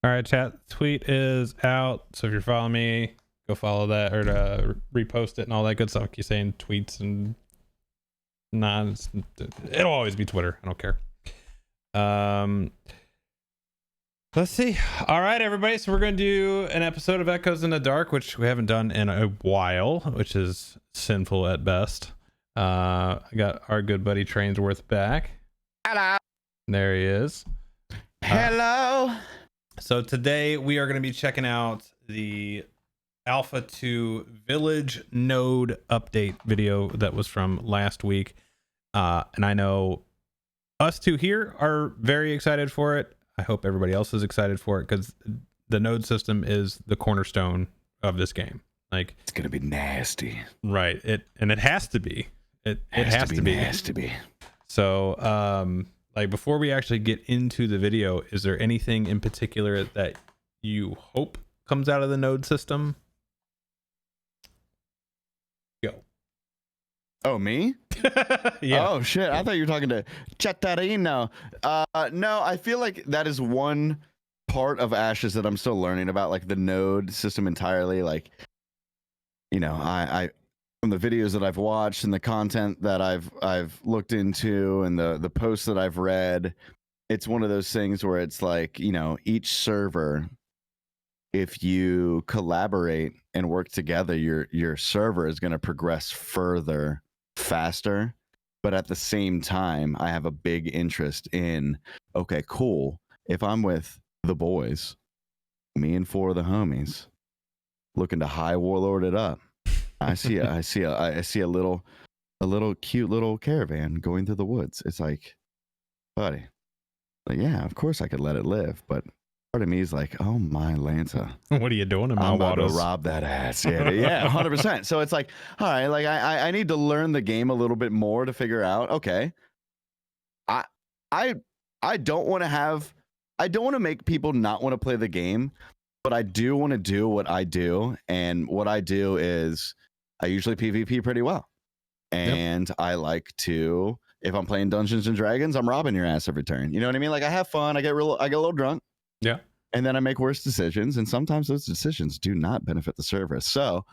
All right, chat. Tweet is out. So if you're following me, go follow that or to repost it and all that good stuff. Keep saying tweets and it'll always be Twitter. I don't care. Let's see. All right, everybody. So we're going to do an episode of Echoes in the Dark, which we haven't done in a while, which is sinful at best. I got our good buddy Trainsworth back. Hello. There he is. Hello. So today we are going to be checking out the Alpha 2 Village Node update video that was from last week. And I know us two here are very excited for it. I hope everybody else is excited for it because the node system is the cornerstone of this game. Like, it's gonna be nasty, right? It has to be. It has to be nasty. So, like, before we actually get into the video, is there anything in particular that you hope comes out of the node system? Go. Oh, me? Yeah. Oh shit! I thought you were talking to Chattarino. No, I feel like that is one part of Ashes that I'm still learning about, like the node system entirely. Like, you know, I from the videos that I've watched and the content that I've looked into and the posts that I've read, it's one of those things where it's like, you know, each server, if you collaborate and work together, your server is going to progress further faster. But at the same time, I have a big interest in, okay, cool, if I'm with the boys, me and four of the homies looking to high warlord it up, I see a little cute little caravan going through the woods. It's like, buddy, like, yeah, of course I could let it live, but part of me is like, oh my Lanta, What are you doing in my I'm about to waters? rob that ass. Yeah, 100%. So it's like, all right, like I need to learn the game a little bit more to figure out, okay, I don't want to make people not want to play the game, but I do want to do what I do. And what I do is I usually PvP pretty well. And yep. I like to, if I'm playing Dungeons and Dragons, I'm robbing your ass every turn. You know what I mean? Like, I have fun. I get a little drunk. Yeah. And then I make worse decisions. And sometimes those decisions do not benefit the server. So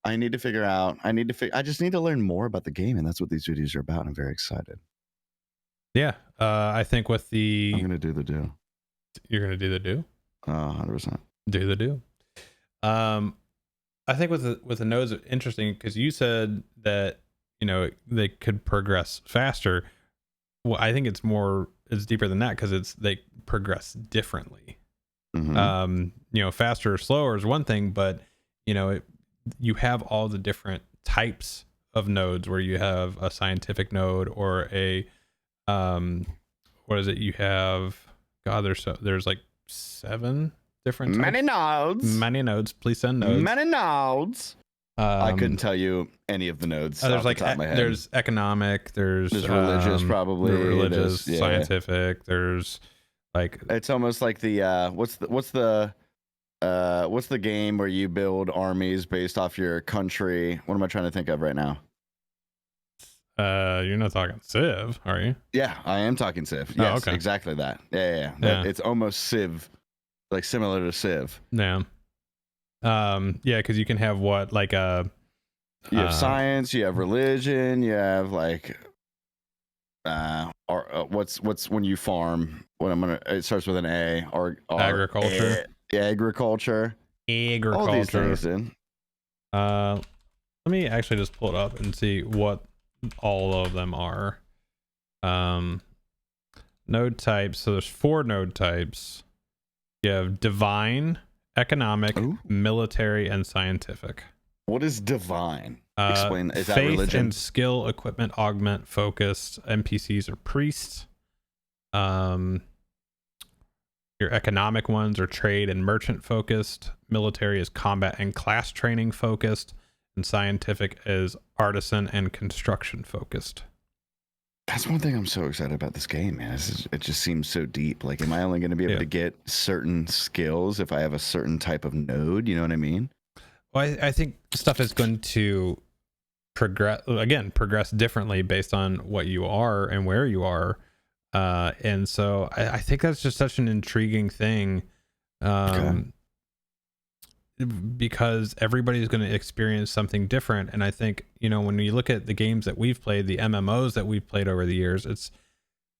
I need to figure out, I just need to learn more about the game. And that's what these videos are about. I'm very excited. Yeah. I think with the... I'm going to do the do. You're going to do the do? 100%. Do the do. I think with the nodes, interesting because you said that, you know, they could progress faster. Well, I think it's deeper than that because they progress differently. Mm-hmm. You know, faster or slower is one thing, but you know, you have all the different types of nodes where you have a scientific node or a what is it? You have there's like 7 different types. Many nodes. Please send nodes. Many nodes. I couldn't tell you any of the nodes. There's like there's economic. There's religious, probably. Religious, scientific. There's like, it's almost like the what's the game where you build armies based off your country? What am I trying to think of right now? You're not talking Civ, are you? Yeah, I am talking Civ. Yes, okay. Exactly that. Yeah. It's almost Civ, like similar to Civ. Yeah. Yeah, because you can have what, like you have science, you have religion, you have like what's when you farm? It starts with an A. Or agriculture. Agriculture. All these things, dude. Let me actually just pull it up and see what all of them are. Node types. So there's 4 node types. You have divine, economic, military, and scientific. What is divine? Explain. Is that faith religion? And skill, equipment, augment, focused. NPCs are priests. Your economic ones are trade and merchant focused. Military is combat and class training focused. And scientific is artisan and construction focused. That's one thing I'm so excited about this game, man. It just seems so deep. Like, am I only going to be able to get certain skills if I have a certain type of node? You know what I mean? Well, I think stuff is going to progress differently based on what you are and where you are. And so I think that's just such an intriguing thing Because everybody's going to experience something different. And I think, when you look at the games that we've played, the MMOs that we've played over the years, it's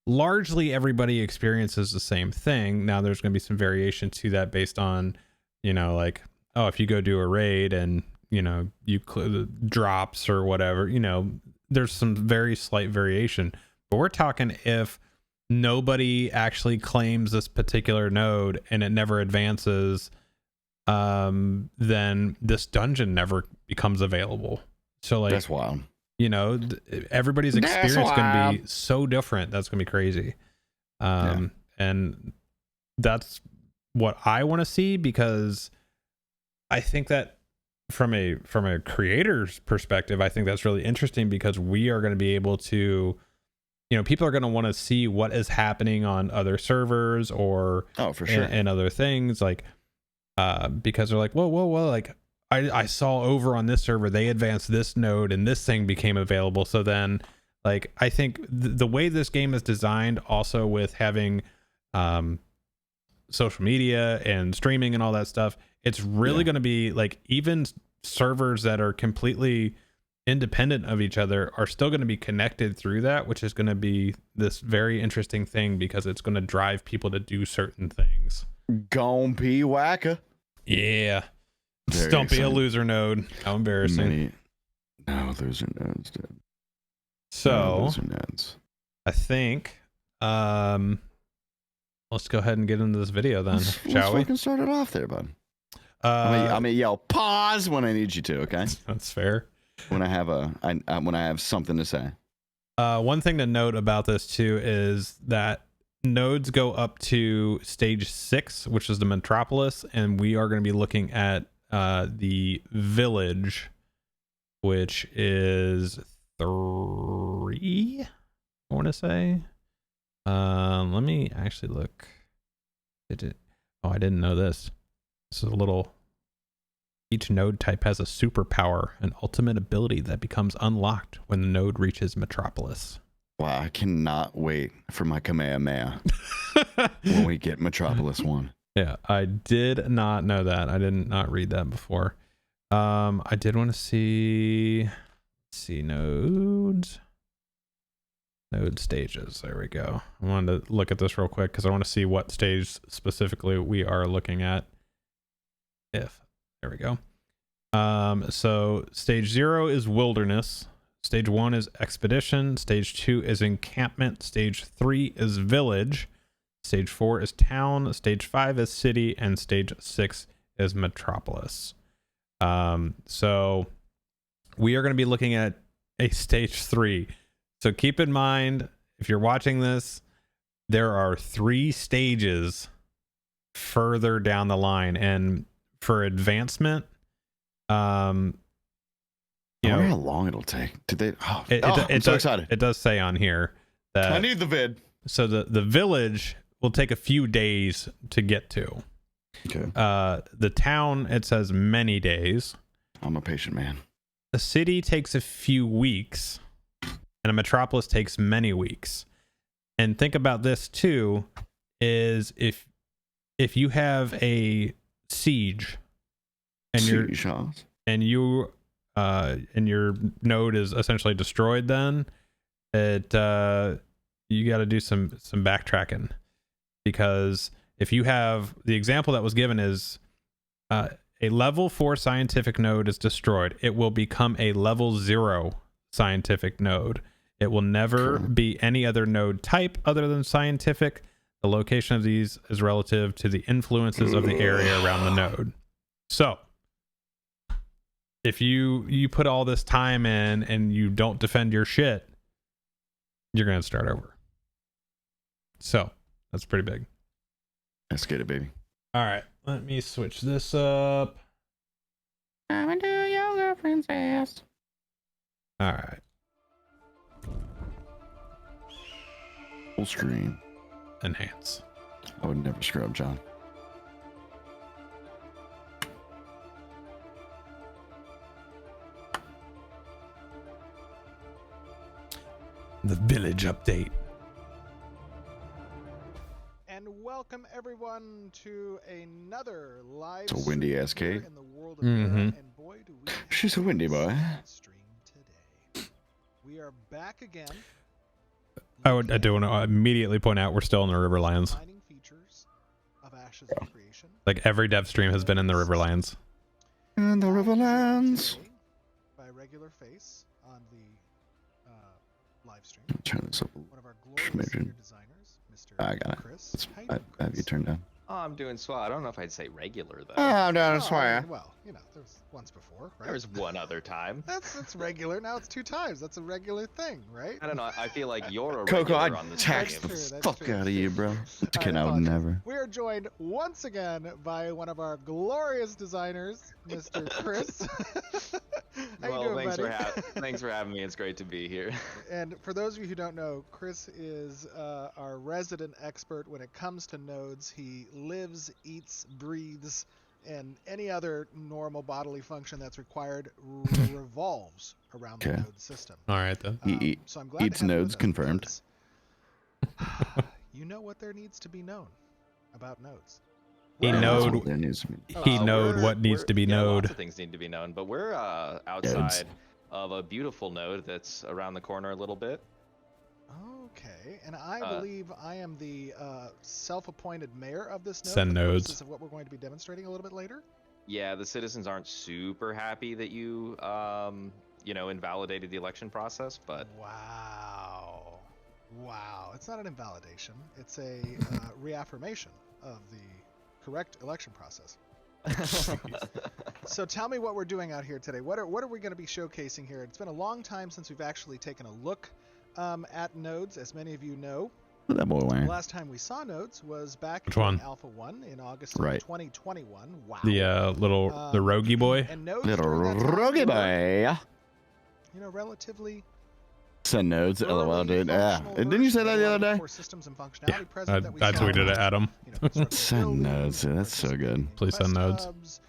largely everybody experiences the same thing. Now there's going to be some variation to that based on, like, oh, if you go do a raid and, you drops or whatever, there's some very slight variation. But we're talking if nobody actually claims this particular node and it never advances, then this dungeon never becomes available. So like, that's wild. Everybody's experience is going to be so different. That's going to be crazy. And that's what I want to see, because I think that from a creator's perspective, I think that's really interesting, because we are going to be able to, people are going to want to see what is happening on other servers or for sure, and other things, like because they're like, whoa, like I saw over on this server they advanced this node and this thing became available. So then, like, I think the way this game is designed, also with having social media and streaming and all that stuff, it's really going to be like, even servers that are completely independent of each other are still going to be connected through that, which is going to be this very interesting thing, because it's going to drive people to do certain things. Gon' be whacker. Yeah. Very Don't be a exciting. loser node. How embarrassing. No loser nodes, dude. So No loser nodes. I think let's go ahead and get into this video then, shall we? Let's fucking start it off there, bud. I'm gonna yell pause when I need you to, okay? That's fair. When I have when I have something to say. One thing to note about this too is that nodes go up to stage 6, which is the metropolis, and we are going to be looking at the village, which is 3, I want to say. Let me actually look. I didn't know this. This is a little. Each node type has a superpower, an ultimate ability that becomes unlocked when the node reaches metropolis. Wow, I cannot wait for my Kamehameha when we get Metropolis 1. Yeah, I did not know that. I did not read that before. I did want to see nodes. Node stages. There we go. I wanted to look at this real quick because I want to see what stage specifically we are looking at. There we go. So stage 0 is wilderness. Stage 1 is expedition. Stage 2 is encampment. Stage 3 is village. Stage 4 is town. Stage 5 is city, and stage 6 is metropolis. So we are going to be looking at a stage 3. So keep in mind, if you're watching this, there are 3 stages further down the line, and for advancement, I wonder how long it'll take. Did they? I'm so excited. It does say on here that I need the vid. So the village will take a few days to get to. Okay. The town, it says many days. I'm a patient man. The city takes a few weeks, and a metropolis takes many weeks. And think about this too, is if you have a siege and your node is essentially destroyed, then you got to do some backtracking, because if you have, the example that was given is a level 4 scientific node is destroyed, it will become a level 0 scientific node. It will never be any other node type other than scientific. The location of these is relative to the influences of the area around the node. So if you put all this time in and you don't defend your shit, you're going to start over. So that's pretty big. Let's get it, baby. All right, let me switch this up. I'm into your girlfriend's ass. All right. Full screen. Enhance. I would never screw up, John. The village update. and welcome everyone to another live It's a windy ass stream here cake. in the world of Era, and boy, do we She's a windy boy. stream today. We are back again. I do want to immediately point out we're still in the Riverlands. Defining features of Ashes of Creation. Like every dev stream has been in the Riverlands. In the Riverlands. By regular face on the live stream. Turn this up. One of our glorious senior designers, Mr. I got it. Chris. How you I doing, have you Chris? turned down. Oh, I'm doing swell. I don't know if I'd say regular though. Oh, no, I Oh, swear. I mean, well, you know, there was once before, right? There was one other time. That's regular. Now it's 2 times. That's a regular thing, right? I don't know. I feel like you're a Coco, regular I on this taxed game. the That's true, that's fuck true. out of you, bro. Kid, I would apologize. never. We are joined once again by one of our glorious designers, Mr. Chris. How you doing, thanks buddy? thanks for having me. It's great to be here. And for those of you who don't know, Chris is our resident expert when it comes to nodes. He lives, eats, breathes, and any other normal bodily function that's required revolves around the Okay. node system. All right then. So I'm glad Eats to have you nodes, with us confirmed. because you know what there needs to be known about nodes. He We're knowed- actually- There needs to be- He knowed We're- what needs to be yeah, knowed. Lots of things need to be known, but we're outside of a beautiful node that's around the corner a little bit. Okay, and I believe I am the self-appointed mayor of this node. Send for the nodes. purposes of what we're going to be demonstrating a little bit later. Yeah, the citizens aren't super happy that you, invalidated the election process, but Wow, it's not an invalidation. It's a reaffirmation of the correct election process. So tell me what we're doing out here today. What are we going to be showcasing here? It's been a long time since we've actually taken a look at nodes, as many of you know. What that boy The wearing? last time we saw nodes was back Which in one? Alpha 1 in August Right. of 2021. Wow. The the roguey boy. And nodes Little during that time rogue were, boy. relatively Send nodes. LOL, early dude. Yeah. functional Didn't you say versions that of the a lot other of day? core systems and Yeah, functionality present that we I saw. tweeted it at him. Constructing Send buildings, nodes, dude. That's so good. Please send quest nodes. hubs,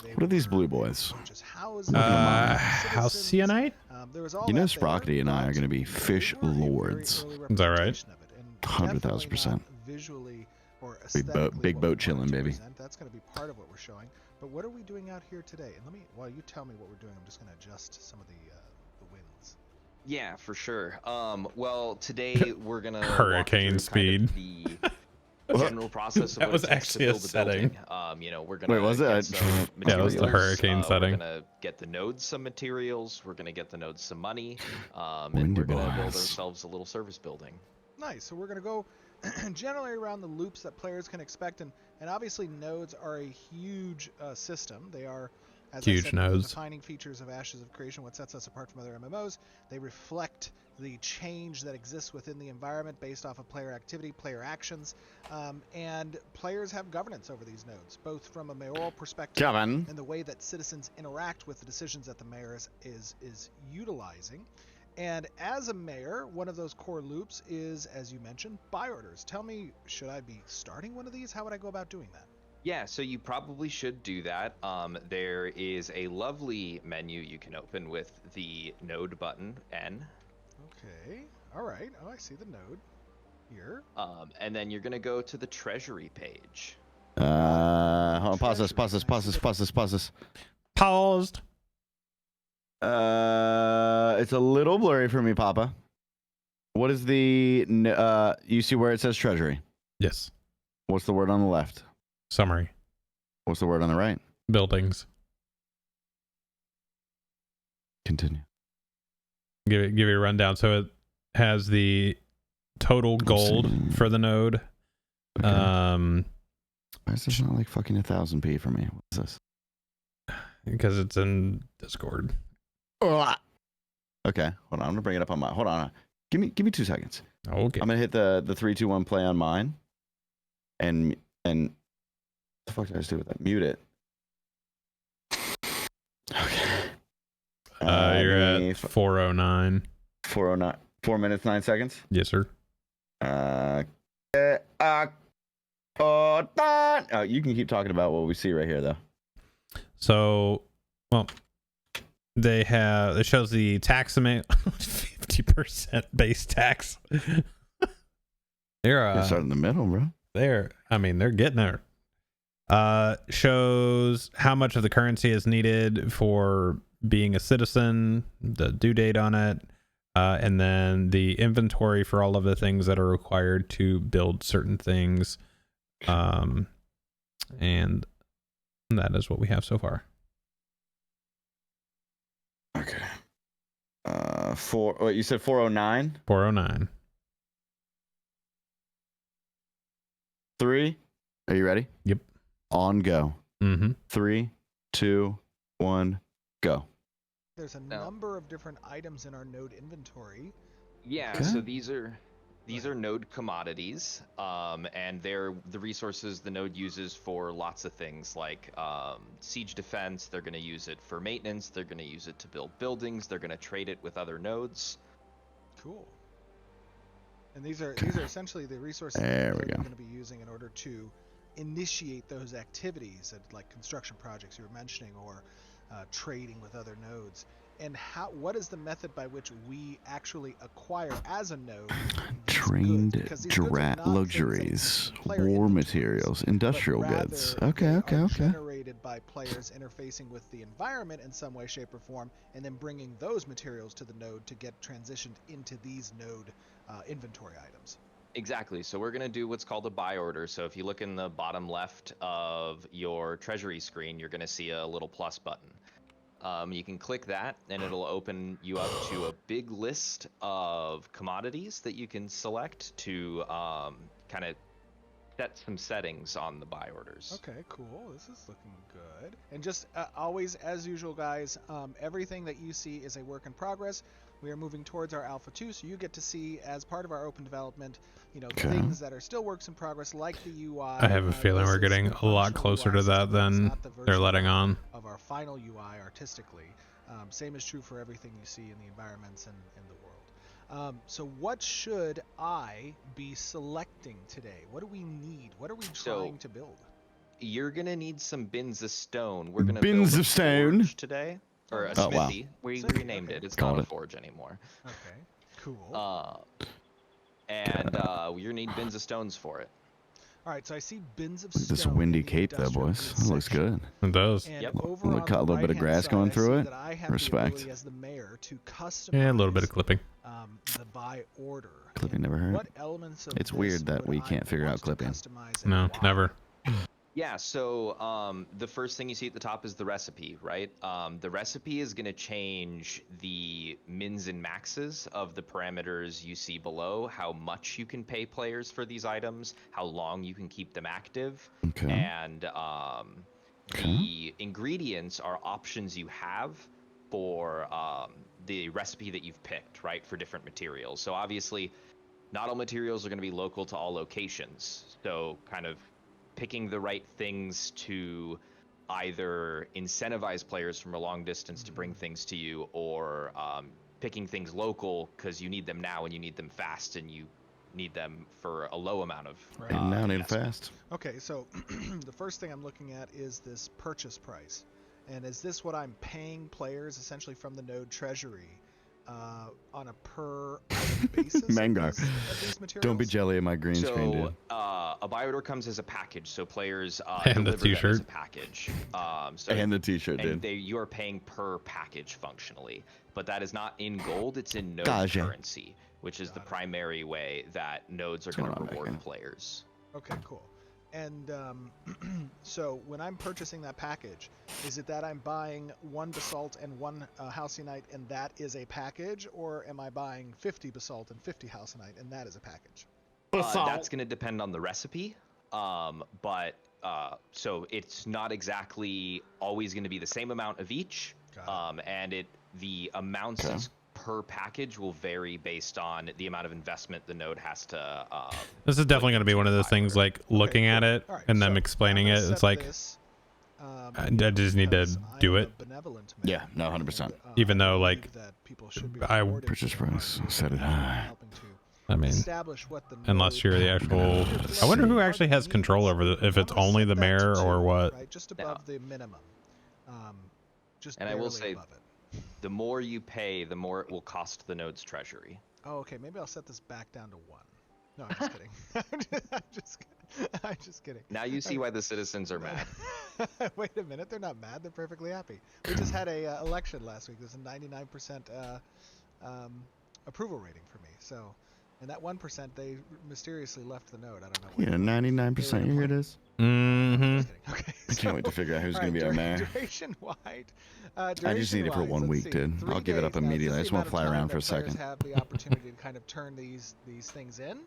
they What are these were blue boys? just houses, House citizens. Cianite? There was all You know that there, Sprockety and I are but gonna be they fish were a very lords. early Is that right? representation of it, and 100,000%. definitely not visually or Big boat- aesthetically big what boat we wanted chilling, to baby. present. That's going to be part of what we're showing. But what are we doing out here today? And while you tell me what we're doing, I'm just going to adjust some of the winds. yeah, for sure. Well, today we're gonna walk Hurricane through speed. Kind of the general process of That what was it takes actually to a build setting. building. We're gonna Wait, was get it? some Yeah, it was the materials, hurricane setting. We're gonna get the nodes some materials. We're gonna get the nodes some money, and Windy we're gonna build boys. ourselves a little service building. Nice. So we're going to go generally around the loops that players can expect, and obviously nodes are a huge system. They are, as I Huge said, nodes. the defining features of Ashes of Creation. What sets us apart from other MMOs? They reflect the change that exists within the environment based off of player activity, player actions, and players have governance over these nodes, both from a mayoral perspective Kevin. and the way that citizens interact with the decisions that the mayor is utilizing. And as a mayor, one of those core loops is, as you mentioned, buy orders. Tell me, should I be starting one of these? How would I go about doing that? Yeah, so you probably should do that. There is a lovely menu you can open with the node button N. Okay. All right. Oh, I see the node here. And then you're gonna go to the treasury page. Hold on. Pause this. Paused. It's a little blurry for me, Papa. What is the you see where it says treasury? Yes. What's the word on the left? Summary. What's the word on the right? Buildings. Continue. Give you a rundown. So it has the total gold see. for the node. Okay. Why Why is this not like fucking 1000p for me? What's this? because it's in Discord. Okay, hold on. I'm gonna bring it up on my. Hold on. Give me 2 seconds. Okay. I'm gonna hit the 3, 2, 1 play on mine, and what the fuck did I just do with that? Mute it. Okay. You're give me at 409. 409. 4 minutes 9 seconds. Yes, sir. You can keep talking about what we see right here, though. So, well, it shows the tax amount, 50% base tax. You start in the middle, bro. they're getting there. Shows how much of the currency is needed for being a citizen, the due date on it, and then the inventory for all of the things that are required to build certain things. And that is what we have so far. Okay. You said 409? 409. 3. Are you ready? Yep. On go. 3, 2, 1, go. There's a number of different items in our node inventory. Yeah, Okay. so these are node commodities, and they're the resources the node uses for lots of things like siege defense. They're going to use it for maintenance. They're going to use it to build buildings. They're going to trade it with other nodes. Cool. And these are essentially the resources There that we we're go. going to be using in order to initiate those activities, like construction projects you were mentioning, or trading with other nodes. And what is the method by which we actually acquire as a node these Trained goods? Because these goods are not luxuries, things that player war inventories, materials, but industrial rather goods. they Okay. are generated by players interfacing with the environment in some way, shape, or form, and then bringing those materials to the node to get transitioned into these node inventory items. Exactly. So we're going to do what's called a buy order. So if you look in the bottom left of your treasury screen, you're going to see a little plus button. You can click that and it'll open you up to a big list of commodities that you can select to kind of set some settings on the buy orders. Okay, cool. This is looking good. And just always, as usual, guys, everything that you see is a work in progress. We are moving towards our Alpha 2, so you get to see, as part of our open development, things that are still works in progress, like the UI. I have a feeling we're getting a lot closer to that than they're letting on. Of our final UI artistically. Same is true for everything you see in the environments and in the world. So what should I be selecting today? What do we need? What are we trying to build? You're going to need some bins of stone. We're going to Bins build of stone today. Or a Oh, wow. smithy. We Smithy, renamed okay. it. It's Got not a it. forge anymore. Okay, cool. And you need bins of stones for it. All right, so I see bins of Look at this stone windy in the cape there, industrial boys. goods That looks section. good. It does. And Yep. over Look, on got a the little bit of right-hand grass side, going I through see it. that I have Respect. the ability as the mayor to customize Yeah, a little bit of clipping. the buy order. Clipping And never hurt. What elements of It's this weird that would we I can't figure want out to clipping. customize and No, why? never. Yeah, so the first thing you see at the top is the recipe, right? The recipe is going to change the mins and maxes of the parameters you see below, how much you can pay players for these items, how long you can keep them active, Okay. and the ingredients are options you have for the recipe that you've picked, right, for different materials. So obviously, not all materials are going to be local to all locations, so kind of picking the right things to either incentivize players from a long distance to bring things to you, or picking things local because you need them now and you need them fast and you need them for a low amount of Right. And now need investment. fast. Okay, so the first thing I'm looking at is this purchase price. And is this what I'm paying players essentially from the node treasury on a per item basis Mangar. of these materials? Don't be jelly of my green screen, dude. A buy order comes as a package, so players And the deliver them as t-shirt. a package. And the t-shirt, and dude. you are paying per package functionally, but that is not in gold; it's in node Gotcha. currency, which is the primary way that nodes are going to going on, reward Megan? players. Okay, cool. And so when I'm purchasing that package, is it that I'm buying one basalt and one halcyon and that is a package, or am I buying 50 basalt and 50 halcyon and that is a package? That's going to depend on the recipe, but so it's not exactly always going to be the same amount of each, and the amounts per package will vary based on the amount of investment the node has to. This is definitely going to be one of those things like looking at it All right, and them so explaining I'm it. gonna It's set like this, I just need to because I do am it. a benevolent Yeah, man, no, 100%. and, Even though, believe like, that people should be I- rewarded Purchase for price, hard set it work and high. helping to I mean, establish what the unless node you're the actual. is I wonder who part actually of the has control needs. over the, if I'm it's gonna only set the that mayor to or 2, what. right, just above the minimum, just And I barely will say, above it. the more you pay, the more it will cost the node's treasury. Oh, okay, maybe I'll set this back down to 1. No, I'm just kidding. I'm just kidding. Now you see why the citizens are mad. Wait a minute, they're not mad. They're perfectly happy. We just had a election last week. There's a 99% approval rating for me. So, and that 1%, they mysteriously left the node. I don't know. Yeah, 99%. Here it is. Mm-hmm. Just kidding. Okay. I can't wait to figure out who's going to be our mayor. Duration-wide. I just need it for 1 week, dude. I'll give it up immediately. I just want to fly around for a second. Have the opportunity to kind of turn these things in.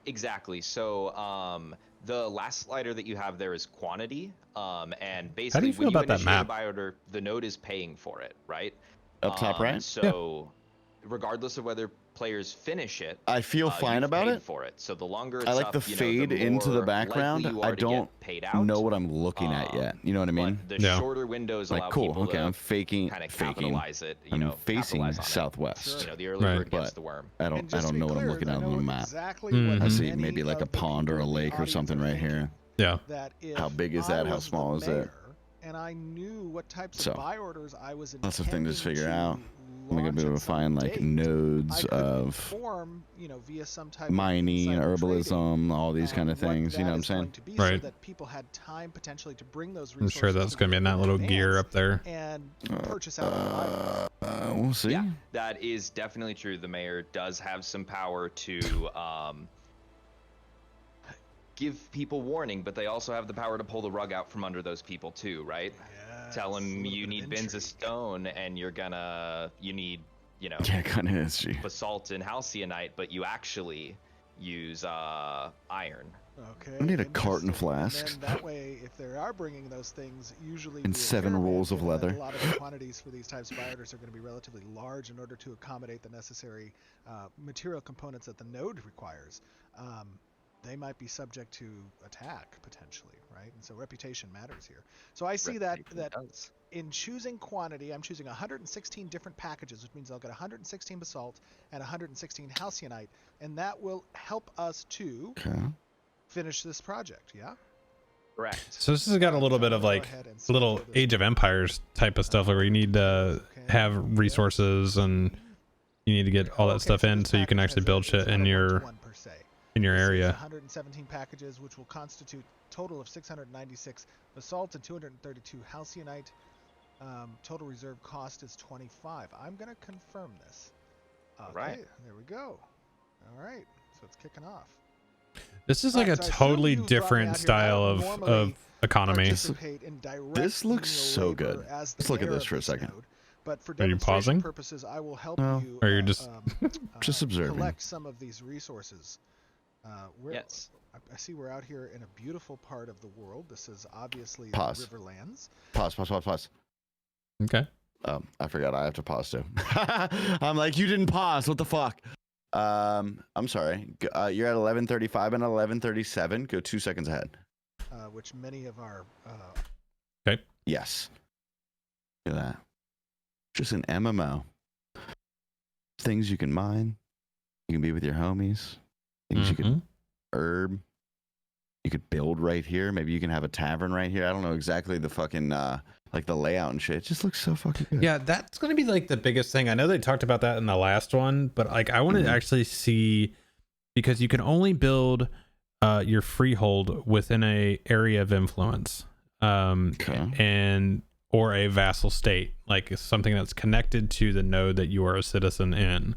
Exactly. So the last slider that you have there is quantity. And basically, How do you feel when you about that initiate a map? buy order, the node is paying for it, right? Up top right? So regardless of whether players finish it, I feel fine you've about paid it. for it. So the longer it's I like up, the you know, fade into the more background. likely you I are to get don't paid out. know what I'm looking at yet. You know what I mean? But the Yeah. shorter windows allow Like, cool. people Okay, to I'm faking. kind of capitalize it. You I'm know, facing capitalize on it. southwest. You know, the early Right. bird gets But the worm. I And don't just to be know what I'm clear, looking I at on know the map. Exactly Mhm. what I see many maybe like a of the pond or a people in the lake or audience something are right here. thinking. Yeah. That if How big is I that? How was the small is it? mayor And I knew what types So, of buy orders I was lots of things to figure out. I'm gonna launch be able at to some find like date. nodes I could of inform, you know, via some type mining, of insider trading, herbalism, all these kind of what things. You know that what I'm is saying? going to be, Right. so that people had time potentially to bring those I'm resources sure that's to going to be in that in little gear advance up there. and purchase out the buy orders. We'll see. Yeah, that is definitely true. The mayor does have some power to give people warning, but they also have the power to pull the rug out from under those people too, right? Yes, Tell a them little you bit of need bins of intrigue. stone and you need, you know, Yeah, kind of is. Gee. basalt and halcyon, but you actually use iron. Okay. I need a carton of interesting. And flasks. then that way, if they are bringing those things, usually And via 7 caravan, rolls of given that leather. A lot of the quantities for these types of buy orders are going to be relatively large in order to accommodate the necessary material components that the node requires. They might be subject to attack potentially, right? And so reputation matters here. So I see that Does. in choosing quantity, I'm choosing 116 different packages, which means I'll get 116 basalt and 116 halcyon, and that will help us to Okay. finish this project. Yeah. Correct. So this has got a little bit of like little Age of Empires type of stuff where you need to have resources and you need to get all that stuff in so you can actually build shit in your area. 117 packages, which will constitute a total of 696 basalt and 232 halcyon. Total reserve cost is 25. I'm going to confirm this. Okay, Right. there we go. All right, so it's kicking off. This is like a Alright, so I totally assume you brought me different out here. I style don't of normally economy. participate in direct This looks menial so good. labor as the Let's look at mayor this of for a second. node, but for Are you demonstration pausing? purposes, I will help No. you. Or you're just- Just observing. Collect some of these resources. Yes. I see we're out here in a beautiful part of the world. This is obviously Pause. the Riverlands. Pause. Okay. I forgot I have to pause too. I'm like, you didn't pause. What the fuck? I'm sorry. You're at 11:35 and 11:37. Go 2 seconds ahead. Which many of our Yes. Look at that. Just an MMO. Things you can mine. You can be with your homies. Things you can herb. You could build right here. Maybe you can have a tavern right here. I don't know exactly the fucking like the layout and shit. It just looks so fucking good. Yeah, that's going to be like the biggest thing. I know they talked about that in the last one, but like I want to actually see, because you can only build your freehold within a area of influence, Okay. and or a vassal state, like something that's connected to the node that you are a citizen in.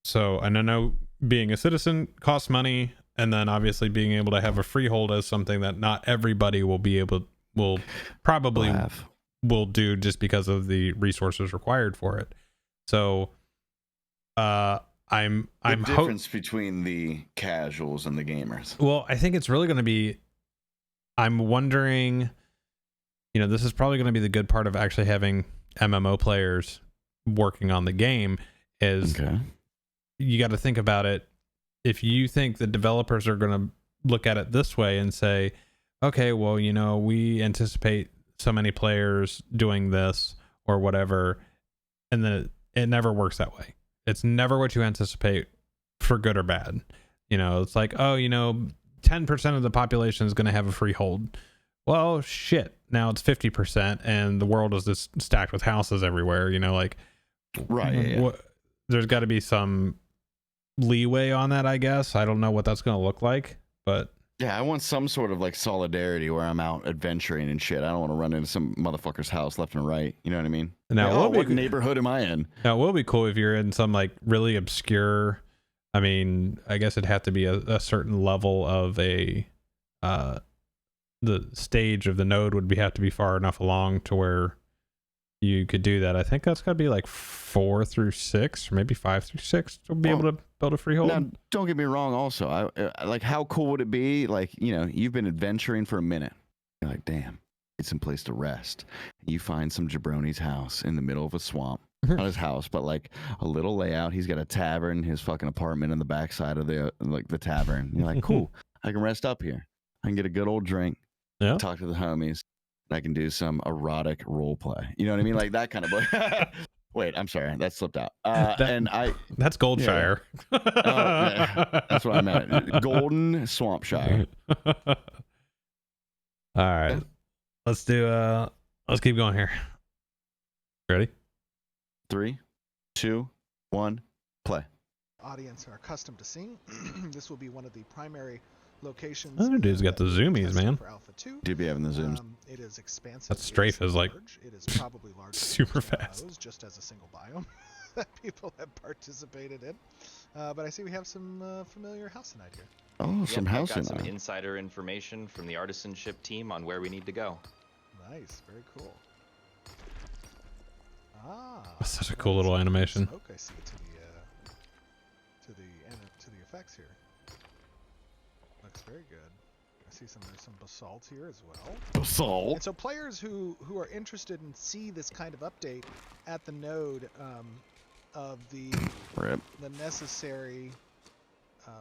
So I know being a citizen costs money, and then obviously being able to have a freehold as something that not everybody will probably will do just because of the resources required for it. So I'm The difference between the casuals and the gamers. well, I think it's really going to be, I'm wondering, you know, this is probably going to be the good part of actually having MMO players working on the game is Okay. you got to think about it. If you think the developers are going to look at it this way and say, okay, well, you know, we anticipate so many players doing this or whatever, and then it never works that way. It's never what you anticipate, for good or bad. You know, it's like, oh, you know, 10% of the population is going to have a freehold. Well, shit. Now it's 50%, and the world is just stacked with houses everywhere. You know, like, Right. Yeah. there's got to be some leeway on that, I guess. I don't know what that's going to look like, but Yeah, I want some sort of like solidarity where I'm out adventuring and shit. I don't want to run into some motherfucker's house left and right. You know what I mean? now Like, what neighborhood am I in? Now, it will be cool if you're in some like really obscure. I mean, I guess it'd have to be a certain level of the stage of the node would have to be far enough along to where you could do that. I think that's got to be like 4 through 6, or maybe 5 through 6 to be able to build a freehold. Now, don't get me wrong. Also, I like, how cool would it be? Like, you know, you've been adventuring for a minute. You're like, damn, it's some place to rest. You find some jabroni's house in the middle of a swamp. Not his house, but like a little layout. He's got a tavern, his fucking apartment in the backside of the tavern. You're like, cool. I can rest up here. I can get a good old drink. Yeah. Talk to the homies. I can do some erotic role play. You know what I mean? Like that kind of book. Wait, I'm sorry. That slipped out. That's Goldshire. Yeah. Yeah, that's what I meant. Golden Swampshire. All right. Let's keep going here. Ready? 3, 2, 1, play. Audience are accustomed to seeing. This will be one of the primary locations. Other dude's got the zoomies, man. For Alpha 2. Do be having the zooms. It is expansive. That strafe is like it is probably larger super fast. Just as a single biome that people have participated in. But I see we have some familiar house tonight here. Oh, some house got some insider information from the artisanship team on where we need to go. Nice, very cool. Ah, That's such a cool little animation. Smoke I see to the effects here. Looks very good. I see there's some basalt here as well. Basalt. And so players who are interested and see this kind of update at the node of the necessary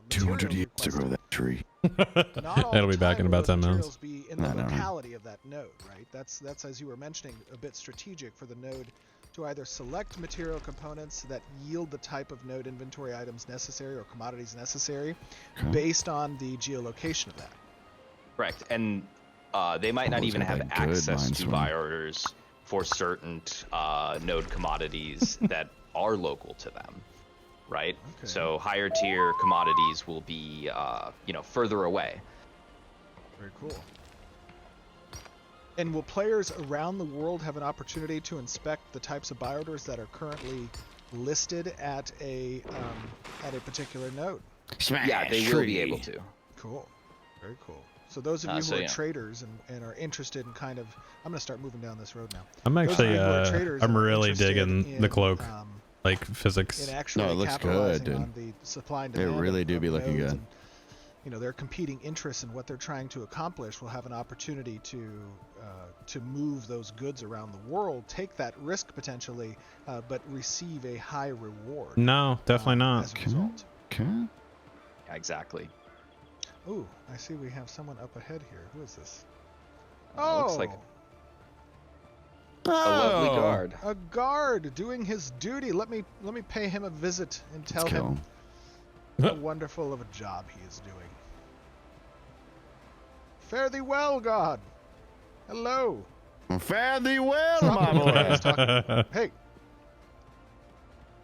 200 years to grow that tree. That'll be back in about 10 minutes. Be in the locality of that node, right? That's as you were mentioning, a bit strategic for the node to either select material components that yield the type of node inventory items necessary or commodities necessary based on the geolocation of that. Correct. And they might not even have access to buy orders for certain node commodities that are local to them, right? Okay. So higher tier commodities will be, further away. Very cool. And will players around the world have an opportunity to inspect the types of buy orders that are currently listed at a particular node? Yeah, they will be able to. Cool. Very cool. So those of you who are traders and are interested in kind of, I'm going to start moving down this road now. I'm actually, I'm really digging the cloak, like physics. No, it looks good, dude. The supply and demand they really do be looking good. And, their competing interests in what they're trying to accomplish will have an opportunity to move those goods around the world, take that risk potentially, but receive a high reward. No, definitely not. As a result. Okay. Yeah, exactly. Ooh, I see we have someone up ahead here. Who is this? Looks like a lovely guard. A guard doing his duty. Let me pay him a visit and tell him how wonderful of a job he is doing. Fare thee well, God. Hello. Fare thee well, my boy. Hey.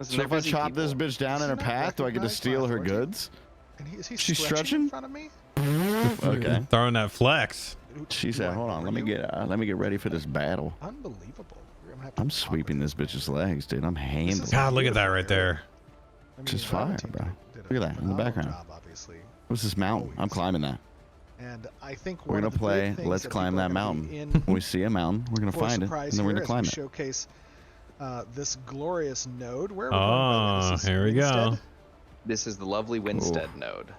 So if I chop this bitch down in her path, do I get to steal her goods? And is he stretching in front of me? Okay. Throwing that flex. She said, "Hold on, let me get ready for this battle." Unbelievable. I'm sweeping this bitch's legs, dude. I'm handling. God, look at that right there. Just fire, bro. Look at that in the background. What's this mountain? I'm climbing that. And I think we're gonna play Let's Climb That Mountain. When we see a mountain, we're gonna find it, and then we're gonna climb it. Showcase this glorious node. Where here we go. This is the lovely Winstead node.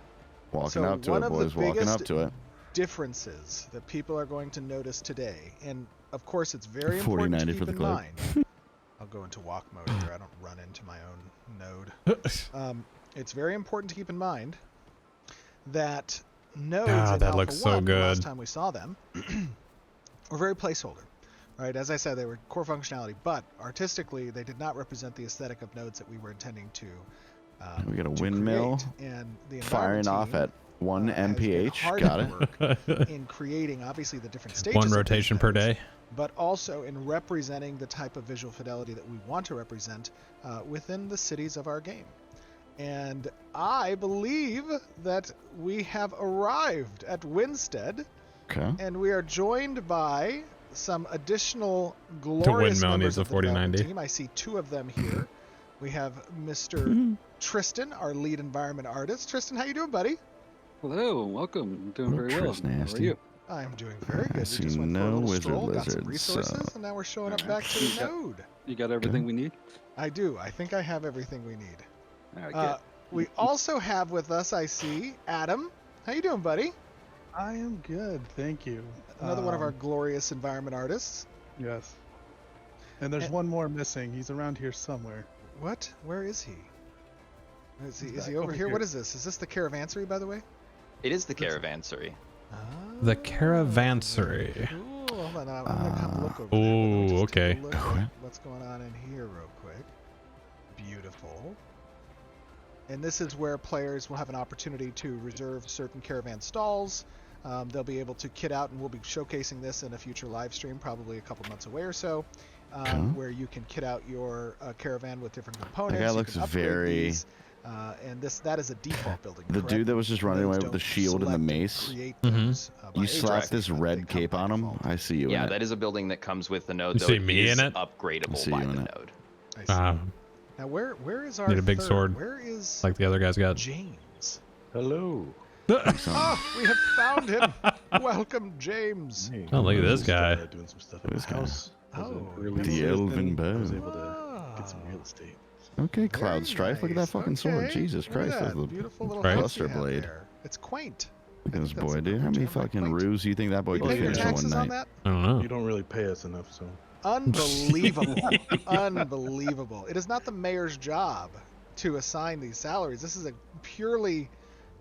Walking up to it, boys. Walking up to it. Differences that people are going to notice today, and of course, it's very important to keep in mind. I'll go into walk mode here. I don't run into my own node. It's very important to keep in mind that nodes in that looks so good. The last time we saw them were very placeholder. Right, as I said, they were core functionality, but artistically, they did not represent the aesthetic of nodes that we were intending to. We got a windmill and the firing off at 1 mph. Got it. In creating, obviously, the different stages. 1 rotation per day. But also in representing the type of visual fidelity that we want to represent within the cities of our game. And I believe that we have arrived at Winstead, Okay. and we are joined by some additional glorious windmill members needs a of the development 4090. team. I see two of them here. We have Mr. Tristan, our lead environment artist. Tristan, how you doing, buddy? Hello, welcome. I'm doing Hello, very well. Chris How are Nasty. you? I'm doing very I good. We see just went for a no little wizard stroll, got some lizards, resources, so- and now we're showing up Alright. back to the You got- node. You got everything we need? I do. I think I have everything we need. All right, good. We also have with us, I see, Adam. How you doing, buddy? I am good, thank you. Another one of our glorious environment artists. Yes. And there's And- one more missing. He's around here somewhere. What? Where is he? Is he back over over here? here. What is this? Is this the caravansary, by the way? It is the caravansary. The caravansary. Cool. Hold on, I'm gonna come look over there. Let me Oh, just take a okay. look at what's going on in here real quick. Beautiful. And this is where players will have an opportunity to reserve certain caravan stalls. They'll be able to kit out, and we'll be showcasing this in a future live stream, probably a couple months away or so, where you can kit out your caravan with different components. guy You looks can upgrade very- these, and that is a default building. The correct? dude that was just running away Nodes with the don't shield and the select mace. create Mhm. those, by You age slap rating, this but they red come cape by on him. default. I see you Yeah, in it. that is a building that comes with the node. You Though see it me is in it? upgradable see by you the in it. node. I see. Um, Now where is our Need a big third? sword. Where is like the other guys got. James? Hello. Oh, we have found him. Welcome, James. Hey, Oh, look at I this was guy. Doing some stuff at This the guy. house. Oh, The elven I was bow. able to get some real estate. Okay, Very Cloud Strife. Look at that nice. fucking sword. Okay, Jesus look at Christ. that Look beautiful little Right. house you Buster have blade. there. It's quaint. at this I think that's boy, a dude. How good many term, like fucking quaint. ruse do you think that boy You could pay your finish in one taxes on night? that? I don't know. You don't really pay us enough, so. Unbelievable. Unbelievable. It is not the mayor's job to assign these salaries. This is a purely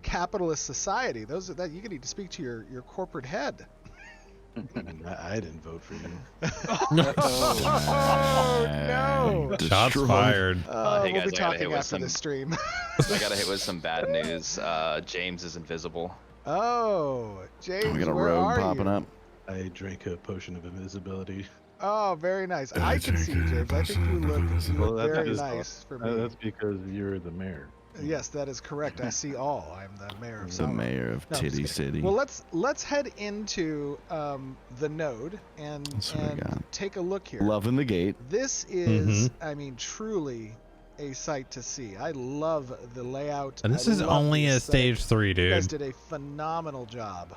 capitalist society. Those are that you need to speak to your corporate head. I mean, I didn't vote for you. Oh no. Shots Destroyed. fired. Hey we'll guys, be I gotta hit talking with after some. the stream. I gotta hit with some bad news. James is invisible. Oh, James, We got a where rogue are popping you? up. I drank a potion of invisibility. Oh, very nice. I can see you, James. I think you look Well, that's very just- nice for me. That's because you're the mayor. Yes, that is correct. I see all. I'm the mayor of The Summer. mayor of No, I'm just Titty kidding. City. Well, let's head into the node and That's what I got. take a look here. Loving the gate. This is, I mean, truly a sight to see. I love the layout. And this I is love only the a aesthetic. stage 3, You guys dude. did a phenomenal job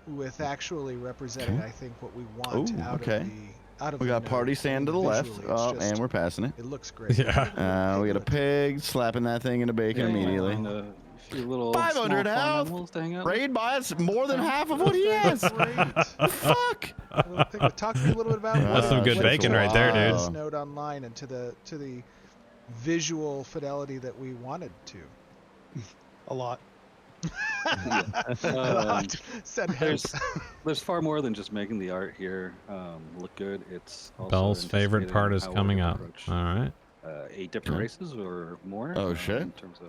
with actually representing, Okay. I think, what we want Ooh, out okay. of the out of We the got node. party I stand to mean, the left. visually, it's Oh, just- and we're passing it. It looks great. Yeah. We got a pig slapping that thing into bacon Yeah, immediately. and a few little 500 small farm health. animals to hang out with. Raid buys more than half of what he has. Great. Fuck. Talk to me a little bit about That's some good what bacon you right there, want dude. this node online and to the visual fidelity that we wanted to. A lot. Said There's far more than just making the art here look good. It's also Bell's favorite part is anticipating coming how up. we'll approach, All right. 8 different Okay. races or more. Oh, shit. In terms of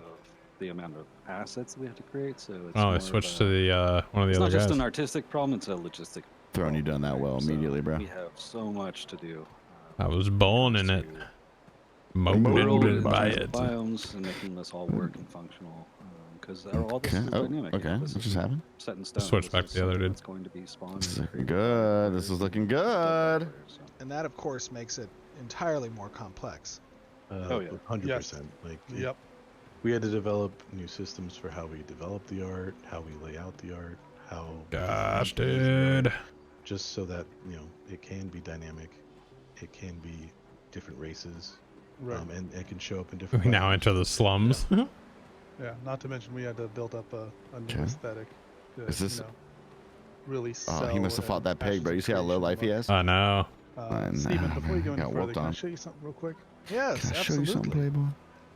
the amount of assets that we have to create. So it's Oh, more I of switched a- to the one of It's the not other just guys. an artistic problem; it's a logistic. Throwing you problem, done that right? well So immediately, bro. We have so much to do. I was born in it. Molded Molded by into it. biomes and making this all work and functional. Because all this Okay. is Oh, dynamic. okay. This What is just happened? set in stone. Switch This back is to the other something dude. that's going to be spawned. This is and looking created by good. This players is looking and built by good. players, so. and that, of course, makes it entirely more complex. Oh, yeah. 100%. Like, Yep. we had to develop new systems for how we develop the art, how we lay out the art, how. Gosh, dude. Just so that, it can be dynamic, it can be different races, Right. and it can show up in different We now ways. enter the slums. Yeah. Not to mention we had to build up a new Okay. aesthetic. To, Is this- really Oh, he sell must have fought and that pig, bro. Ashes You see how of low life he Creation has? I know. I Steven, know, before you go any got further, whooped can I on. show you something real quick? Yes, Can I show you something, absolutely. Playboy?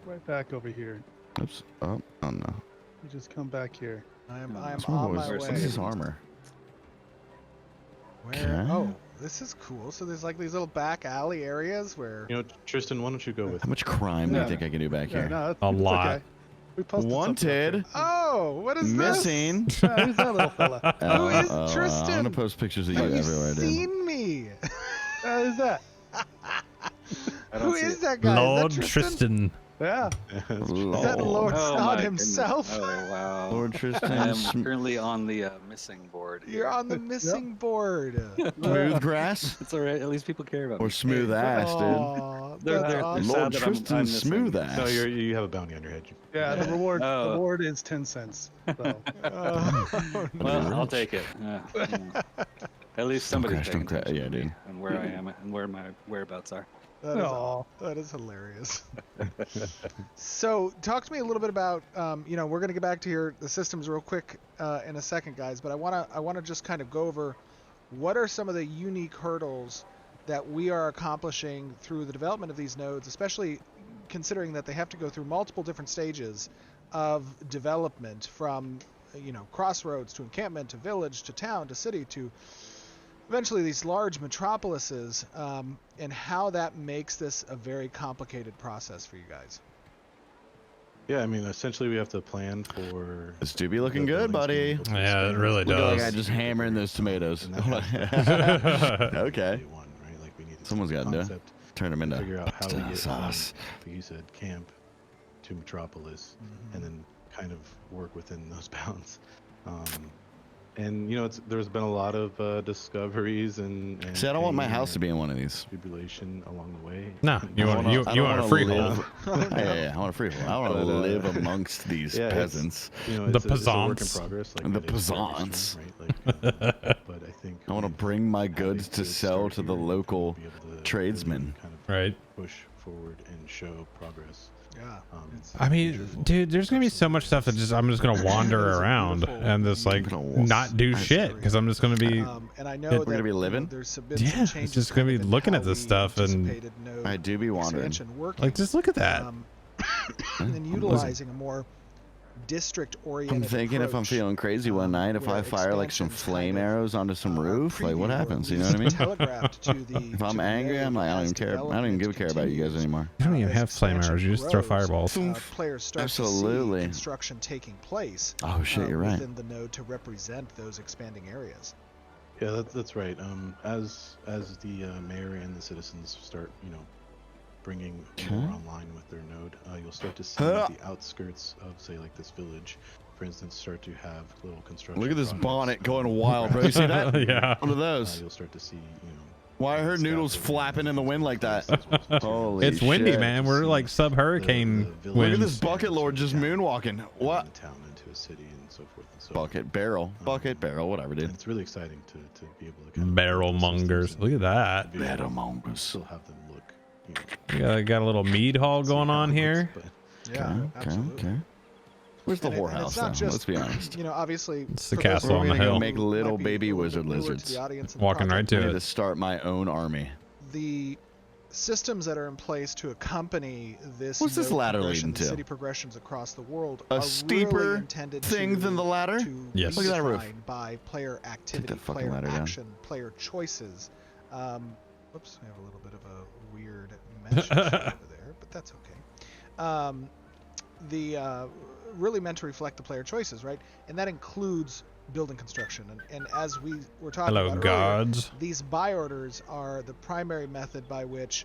Right back over here. Oops. Oh no. You just come back here. I am What's on wrong my with way. What's his armor? Where? Okay. Oh, this is cool. So there's like these little back alley areas where. Tristan, why don't you go with How much crime do you Yeah. think I can do back Yeah, here? no, A it's lot. Okay. We posted something up Wanted. here. Oh, what is Missing. Yeah, who's that little fella? Who is I'm Tristan? gonna post pictures of this? you Have you everywhere, dude. seen me? Who's that? I don't Who see is it. that guy? Lord is that Tristan. Yeah. Is that Lord Oh God my himself? goodness. Oh wow. Lord I Tristan am currently on the missing board. You're here. on the missing board. Smooth grass It's alright. At least people care about or me. smooth ass, dude. Aw, They're that's awesome. sad Lord that Tristan, I'm missing. smooth No, ass. you have a bounty on your head. Yeah, the Oh. reward is 10 cents. So Oh, Well, You're I'll rich. take it. At least somebody's crash, paying don't crash. attention Yeah, to me dude. and where I am and where my whereabouts are. Aw. that is hilarious. So, talk to me a little bit about, we're going to get back to the systems real quick in a second, guys. But I want to just kind of go over what are some of the unique hurdles that we are accomplishing through the development of these nodes, especially considering that they have to go through multiple different stages of development, from crossroads to encampment to village to town to city to eventually these large metropolises, and how that makes this a very complicated process for you guys. Yeah, I mean, essentially we have to plan for. This do be looking the good, buildings buddy. being able to Yeah, it expand. really Look at that does. guy just hammering those tomatoes. And that has to- Okay. day one, right? Like we need to Someone's take the gotta do it. concept, Turn them into figure out how we get sauce. from, like you said, camp to metropolis, and then kind of work within those bounds. And there's been a lot of discoveries and See, I don't want my pain house to be in and one of these. tribulation along the way. No, you I want don't you wanna want a free live- hole. Yeah, I want a free hole. I want to But, live amongst these yeah, it's- peasants. The it's a work in peasants. progress. Like The that is very peasants. strong, right? Like, but I think I want to with bring my having goods to sell start to the here, local we'll be able to really tradesmen. kind of Right. push forward and show progress. Yeah. I mean, dude, there's gonna be so much stuff that I'm just gonna wander That is a around beautiful- and just like Beautiful. not do shit because I'm just gonna be. And I know We're that gonna be living? there's been Yeah, some it's changes just gonna be kind of in looking how at this we stuff and- anticipated node I do be wandering. expansion working. Like, just look at that. And utilizing a more district-oriented I'm thinking if I'm approach, feeling crazy one night, if where I fire like some expansions flame kind of, arrows onto some roof, like what preview or happens? at You know what I mean? least telegraphed to the If I'm to the angry, I'm node like, I don't as even care. I don't even development give a care about you guys continues. anymore. You don't even As have flame expansion arrows. You just throw grows, fireballs. Players start to Absolutely. see construction taking place Oh shit, you're right. within the node to represent those expanding areas. Yeah, that's right. As the mayor and the citizens start, bringing more Okay. online with their node, you'll start to see Huh. the outskirts of, say, like this village, for instance, start to have little construction. Look at this projects, bonnet going wild, bro. You see that? Yeah. One of those. You'll start to see, Why I heard noodles scaffolding flapping in the wind like that. as well as Holy It's windy, shit. man. We're like sub-hurricane the Look at winds. this bucket lord just moonwalking. turn What? the town into a city and so forth and so Bucket, barrel, bucket, barrel, whatever, And dude. it's really exciting to be able to kind of Barrel build those mongers. systems Look at and that. be able to Barrel mongers. Still have them look, Got a little mead hall going on here. Yeah, Okay, absolutely. okay. Where's the And it's whorehouse, not though? just, Let's be honest. Obviously, It's the for those castle of on you the who hill. Make little might be baby a little wizard bit newer to the lizards. audience and the Walking right project, I to need it. to start my own army. the systems that are in place to accompany this What's this node ladder progression, leading the to? city progressions across the world A are steeper really intended thing to, than the ladder? to Yes. be Look at that roof. defined by player activity, that fucking player ladder down. action, player choices. Whoops, we have a little bit of a weird mesh issue over there, but that's okay. Really meant to reflect the player choices, right? And that includes building construction. And as we were talking Hello, about gods. earlier, these buy orders are the primary method by which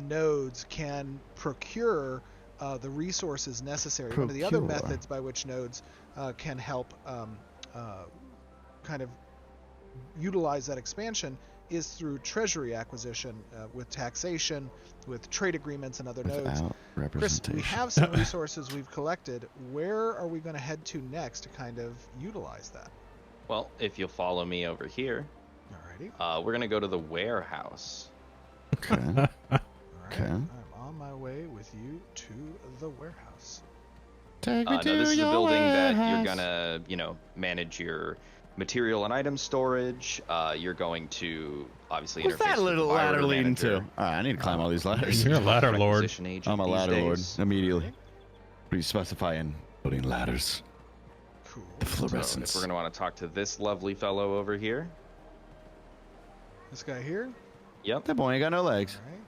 nodes can procure the resources necessary. One of the other Procure. methods by which nodes can help kind of utilize that expansion is through treasury acquisition with taxation, with trade agreements and other nodes. Without Chris, representation. we have some resources we've collected. Where are we going to head to next to kind of utilize that? Well, if you'll follow me over here, Alrighty. we're gonna go to the warehouse. Okay. All right. Okay. I'm on my way with you to the warehouse. Take me No, to this is a your building that you're warehouse. gonna, manage your material and item storage. You're going to obviously What's interface that with the little buyer ladder leading manager. to? Alright, I need to climb all these ladders. You're a ladder Contract lord. position agent I'm a these ladder lord days. immediately. What do you specify in building ladders? Cool. The So if fluorescence. we're gonna want to talk to this lovely fellow over here. This guy here. Yep. That boy ain't got no legs. All right.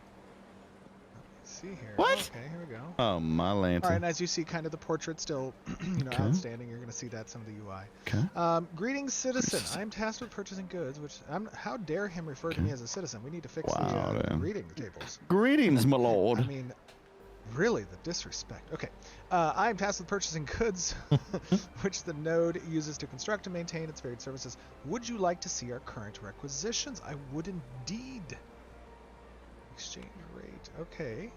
Let's see here. What? Okay, here we go. Oh my All right, and lantern. as you see, kind of the portrait still, Okay. outstanding. You're going to see that some of the UI. Okay. Greetings, citizen. I am tasked with purchasing goods. How dare him refer to Okay. me as a citizen? We need to fix Wow, the man. greeting tables. Greetings, my lord. I mean, Really, the disrespect. Okay. I am tasked with purchasing goods, which the node uses to construct and maintain its varied services. Would you like to see our current requisitions? I would indeed. Exchange rate. Okay.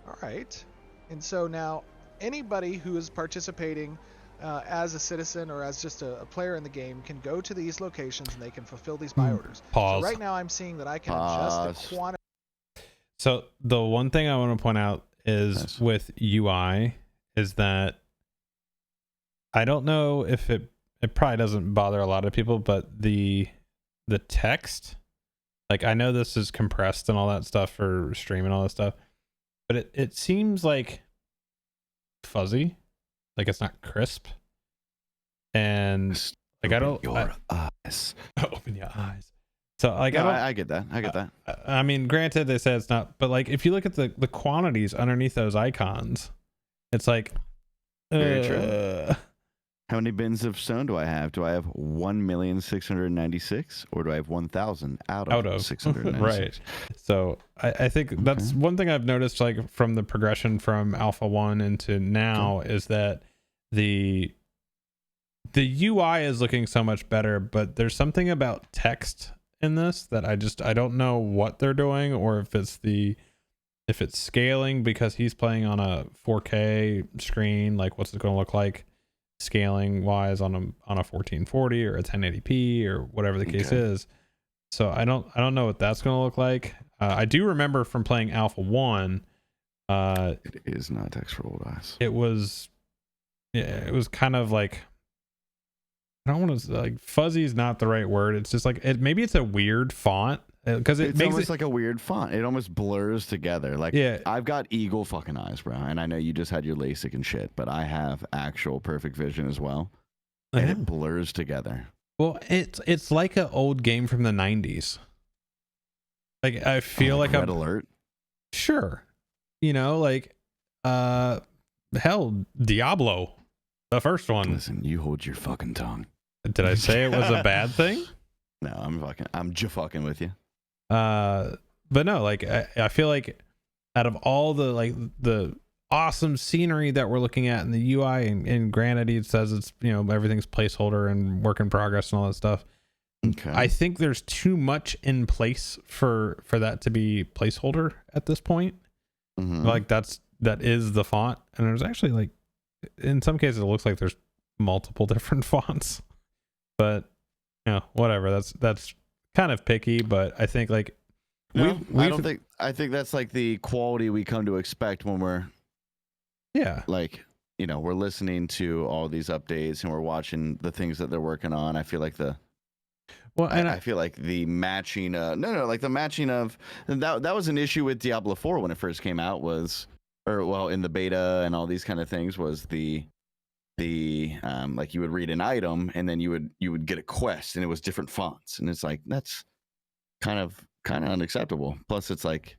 All right. And so now, anybody who is participating as a citizen or as just a player in the game can go to these locations and they can fulfill these buy orders. Pause. So right now, I'm seeing that I can adjust the quantity. So the one thing I want to point out is with UI is that I don't know if it probably doesn't bother a lot of people, but the text, like I know this is compressed and all that stuff for stream and all that stuff, but it seems like fuzzy, like it's not crisp, and like Open your eyes. Open your eyes. So like No, I get that. I get that. I mean, granted, they said it's not, but like if you look at the quantities underneath those icons, it's like, Very true. How many bins of stone do I have? Do I have 1,696, or do I have 1,000 out of 696? Right. So I think that's one thing I've noticed, like from the progression from Alpha 1 into now, is that the UI is looking so much better, but there's something about text in this that I don't know what they're doing, or if it's scaling because he's playing on a 4K screen, like what's it going to look like scaling wise on a 1440 or a 1080p or whatever the case is. So I don't know what that's going to look like. I do remember from playing Alpha 1, it is not text for old eyes. it was kind of like, I don't want to, like, fuzzy is not the right word. It's just like maybe it's a weird font because it It's makes almost it like a weird font. It almost blurs together. Like, Yeah. I've got eagle fucking eyes, bro, and I know you just had your LASIK and shit, but I have actual perfect vision as well, and it blurs together. Well, it's like an old game from the 90s. Like I feel like Red I'm Alert. sure, like hell, Diablo, the first one. Listen, you hold your fucking tongue. Did I say it was a bad thing? No, I'm fucking with you. But no, like I feel like out of all the awesome scenery that we're looking at in the UI, and granted it says it's everything's placeholder and work in progress and all that stuff. Okay. I think there's too much in place for that to be placeholder at this point. Mhm. Like that is the font, and there's actually, like, in some cases it looks like there's multiple different fonts, but whatever. That's kind of picky, but I think like I think that's like the quality we come to expect when we're like, we're listening to all these updates and we're watching the things that they're working on. I feel like I feel like the matching like the matching of that was an issue with Diablo 4 when it first came out, in the beta and all these kind of things, was the like you would read an item and then you would get a quest and it was different fonts, and it's like, that's kind of unacceptable. Plus it's like,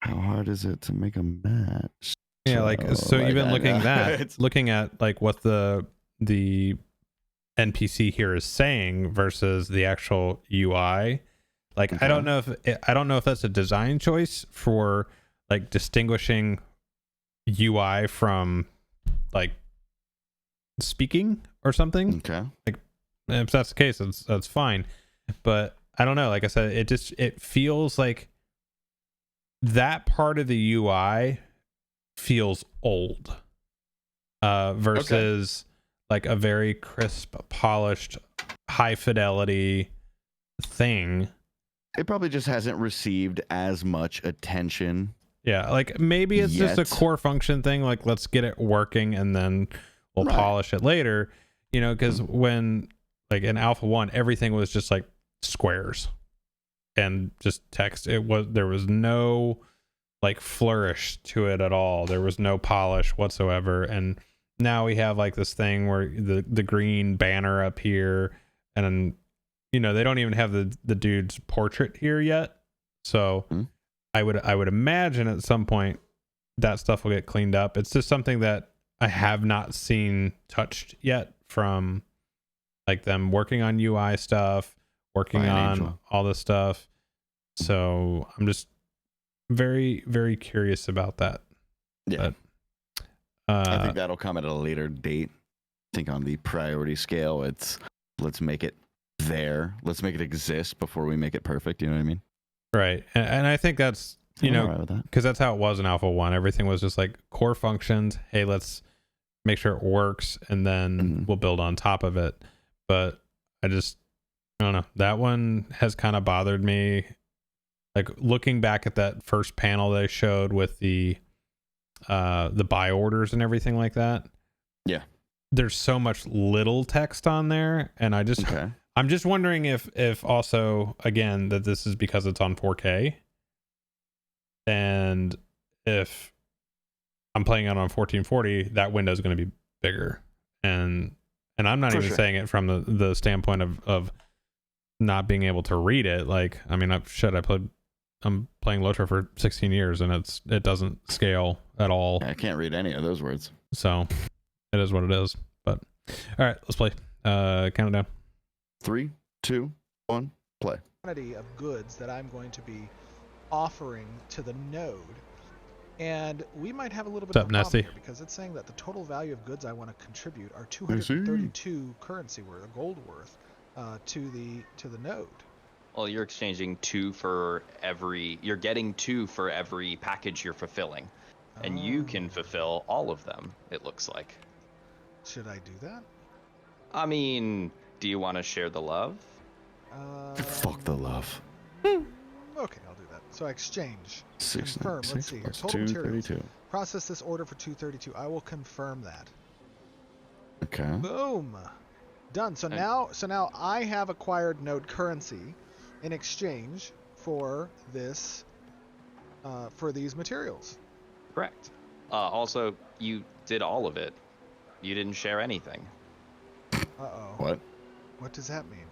how hard is it to make a match? So even looking at like what the NPC here is saying versus the actual UI, like, okay. I don't know if that's a design choice for like distinguishing UI from like speaking or something. Okay. Like, if that's the case, that's fine. But I don't know. Like I said, it feels like that part of the UI feels old versus like a very crisp, polished, high fidelity thing. It probably just hasn't received as much attention. Yeah, like maybe it's just a core function thing. Like, let's get it working and then we'll polish it later. Because when, like, in Alpha 1, everything was just like squares and just text. There was no like flourish to it at all. There was no polish whatsoever. And now we have like this thing where the green banner up here, and they don't even have the dude's portrait here yet. So I would imagine at some point that stuff will get cleaned up. It's just something that I have not seen touched yet from like them working on UI stuff, working on all this stuff. So I'm just very, very curious about that. Yeah. But, I think that'll come at a later date. I think on the priority scale, it's let's make it there. Let's make it exist before we make it perfect. You know what I mean? right. And I think that's, you I'm know, alright with that. because that's how it was in Alpha 1. Everything was just like core functions. Hey, let's make sure it works, and then we'll build on top of it. But I don't know. That one has kind of bothered me. Like looking back at that first panel they showed with the buy orders and everything like that. Yeah. There's so much little text on there, and I'm just wondering if also, again, that this is because it's on 4K, and if I'm playing it on 1440, that window is going to be bigger, and I'm not even saying it from the standpoint of not being able to read it. Like, I mean, I'm playing Lotro for 16 years, and it doesn't scale at all. I can't read any of those words. So it is what it is. But all right, let's play. Count it down. 3, 2, 1, play. Quantity of goods that I'm going to be offering to the node, and we might have a little bit What's of up, a problem Nasty? here because it's saying that the total value of goods I want to contribute are 232 currency worth, or gold worth, to the node. Well, you're exchanging 2 for every. You're getting 2 for every package you're fulfilling, and you can fulfill all of them. It looks like. Should I do that? I mean, do you want to share the love? Fuck the love. Okay, I'll do that. So I exchange. 6, Confirm. Let's see here. plus Total materials. 232. Process this order for 232. I will confirm that. Okay. Boom. Done. So now I have acquired node currency in exchange for this for these materials. Correct. Also, you did all of it. You didn't share anything. Uh-oh. What does that mean?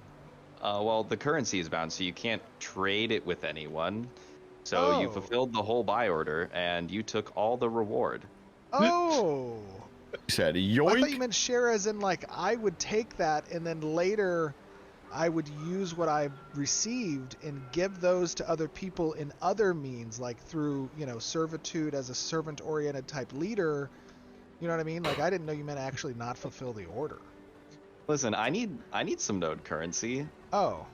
Well, the currency is bound, so you can't trade it with anyone. So you fulfilled the whole buy order, and you took all the reward. Oh. You said I yoink. thought you meant share as in like I would take that and then later I would use what I received and give those to other people in other means, like through, servitude as a servant-oriented type leader. You know what I mean? Like I didn't know you meant actually not fulfill the order. Listen, I need some node currency. Oh.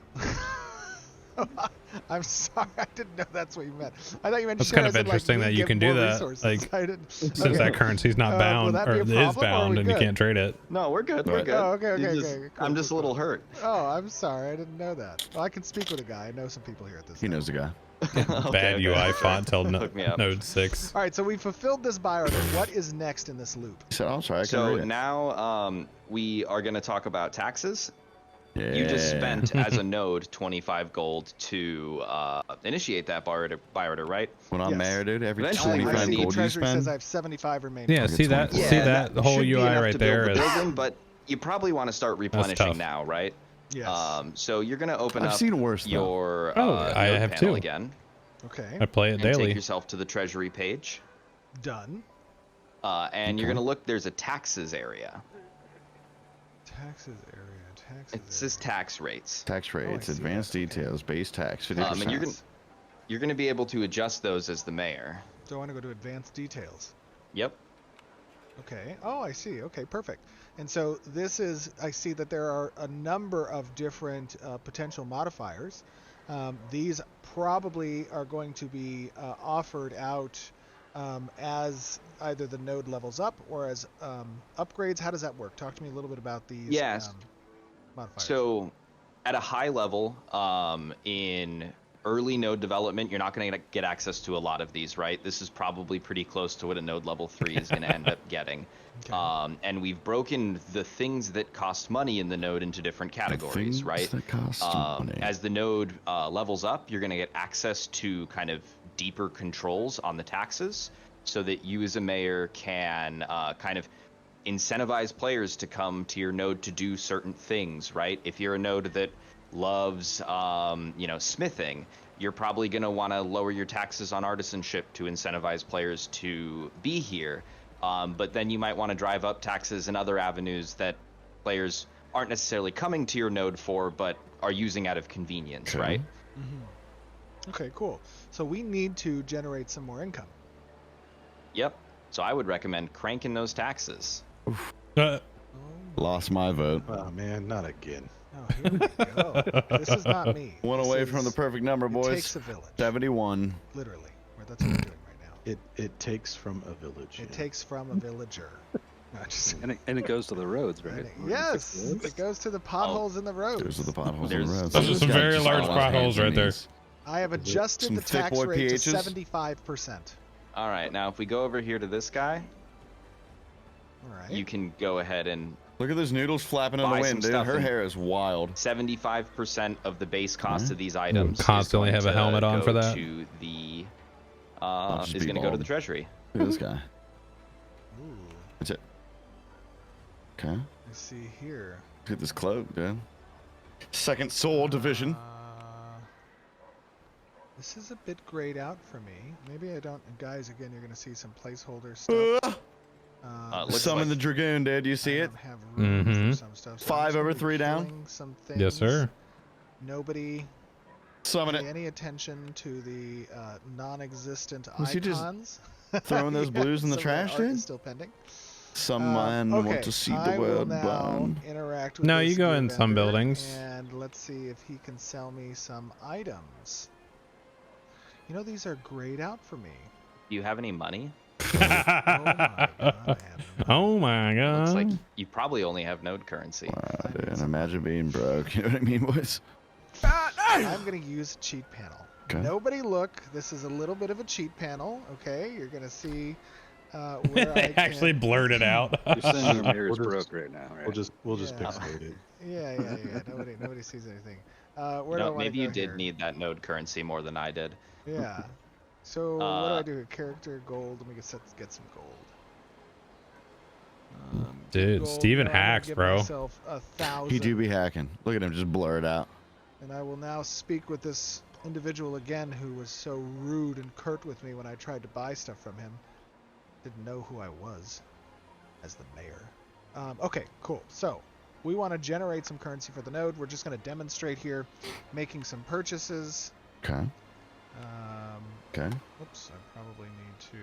I'm sorry, I didn't know that's what you meant. I thought you meant That's share kind of as in, interesting like, that me you give can do more that. resources. Like, I didn't, since okay. that currency's not Will bound that or be a is problem, or are bound, we and you good? can't trade it. No, we're good. We're Right. good. Oh, okay, You okay, just- okay. I'm Cool, just a cool, little cool. hurt. Oh, I'm sorry. I didn't know that. Well, I can speak with a guy. I know some people here at this He time. knows the guy. Bad UI font till Hook me up. Node 6. All right, so we fulfilled this buy order. What is next in this loop? He said, "I'm sorry, I can So read it." now we are going to talk about taxes. Yeah. You just spent, as a node, 25 gold to initiate that buy order, right? When I'm Yes. married, dude, every Eventually, we're 25 gonna need gold you Treasury says spend. I have 75 remaining. Yeah, I'll get see that? 24. See that? The whole should be UI enough right to build there the is. building, but you probably want to start replenishing tough. now, right? Yes. So you're going to open I've up seen worse, though. your I node have panel too. again, Okay. I play it and daily. take yourself to the treasury page. Done. And you're going to look, there's a taxes area. Taxes area. It says tax rates. Tax I rates, see that. advanced details, base tax, 50%. And you're going to be able to adjust those as the mayor. So I want to go to advanced details. Yep. Okay. Oh, I see. Okay, perfect. And so this is, I see that there are a number of different potential modifiers. These probably are going to be offered out as either the node levels up or as upgrades. How does that work? Talk to me a little bit about these Yes. modifiers. So at a high level, in early node development, you're not going to get access to a lot of these, right? This is probably pretty close to what a node level 3 is going to end up getting. Okay. And we've broken the things that cost money in the node into different categories, right? That cost money. As the node levels up, you're going to get access to kind of deeper controls on the taxes so that you as a mayor can kind of incentivize players to come to your node to do certain things, right? If you're a node that loves, smithing, you're probably going to want to lower your taxes on artisanship to incentivize players to be here. But then you might want to drive up taxes in other avenues that players aren't necessarily coming to your node for, but are using out of convenience, Okay. right? Mm-hmm. Okay, cool. So we need to generate some more income. Yep. So I would recommend cranking those taxes. Lost my vote. Oh man, not again. Oh, here we go. This is not me. One This away from the is- perfect number, It boys. takes a village. 71. Literally. That's what we're doing right now. It takes from a village. It takes from a villager. No, just, And it goes to the roads, right? and it- We're gonna fix yes, the roads? it goes to the potholes in the roads. Those are the potholes on There's- the roads. Those are This some guy very just large got on his potholes hands and right there. knees. I have adjusted Some the thick tax boy rate to PHs? 75%. All right, now if we go over here to this guy, All right. you can go ahead and Look at those noodles flapping in Buy the some wind, dude. stuff Her and- hair is wild. 75% of the base cost Mhm. of these items constantly is have going a helmet to on go for that? To the just is be going to go to bald. the treasury. Look at this guy. Ooh, That's it. Okay. let's see here. Look at this cloak, dude. Second soul division. This is a bit grayed out for me. Maybe I don't. Guys, again, you're going to see some placeholder stuff. looks Summon like- the Dragoon, dude. You see I it? don't have room Mhm. for some stuff. So 5 I'm just over gonna be 3 down. killing Some Yes, things. sir. Nobody Summon pay it. any attention to the non-existent Was he just icons. throwing those blues in the some of that trash, art is dude? Still pending. Some man okay, want to see the I will world now burn. interact with No, this you go gear in some vendor, buildings. And let's see if he can sell me some items. You know, these are grayed out for me. Do you have any money? Oh my god, I have no Oh my Looks like god. you probably only have node currency. Wow, dude, and imagine being broke. You know what I mean, boys? I'm going to use a cheat panel. Okay. Nobody look. This is a little bit of a cheat panel, okay? You're going to see where I can... Actually blurred it out. You're saying your mirror's We'll just- broke right now, right? We'll just Yeah. pixelate it. Yeah. Nobody sees anything. Where You do I know, want maybe to you go did here? need that node currency more than I did. Yeah. So what do I do here? Character, gold. Let me get some gold. Dude, Gold, Steven I'm gonna hacks, give bro. myself 1,000. He do be hacking. Look at him just blur it out. And I will now speak with this individual again who was so rude and curt with me when I tried to buy stuff from him. Didn't know who I was as the mayor. Okay, cool. So we want to generate some currency for the node. We're just going to demonstrate here, making some purchases. Okay. Okay. Oops, I probably need to...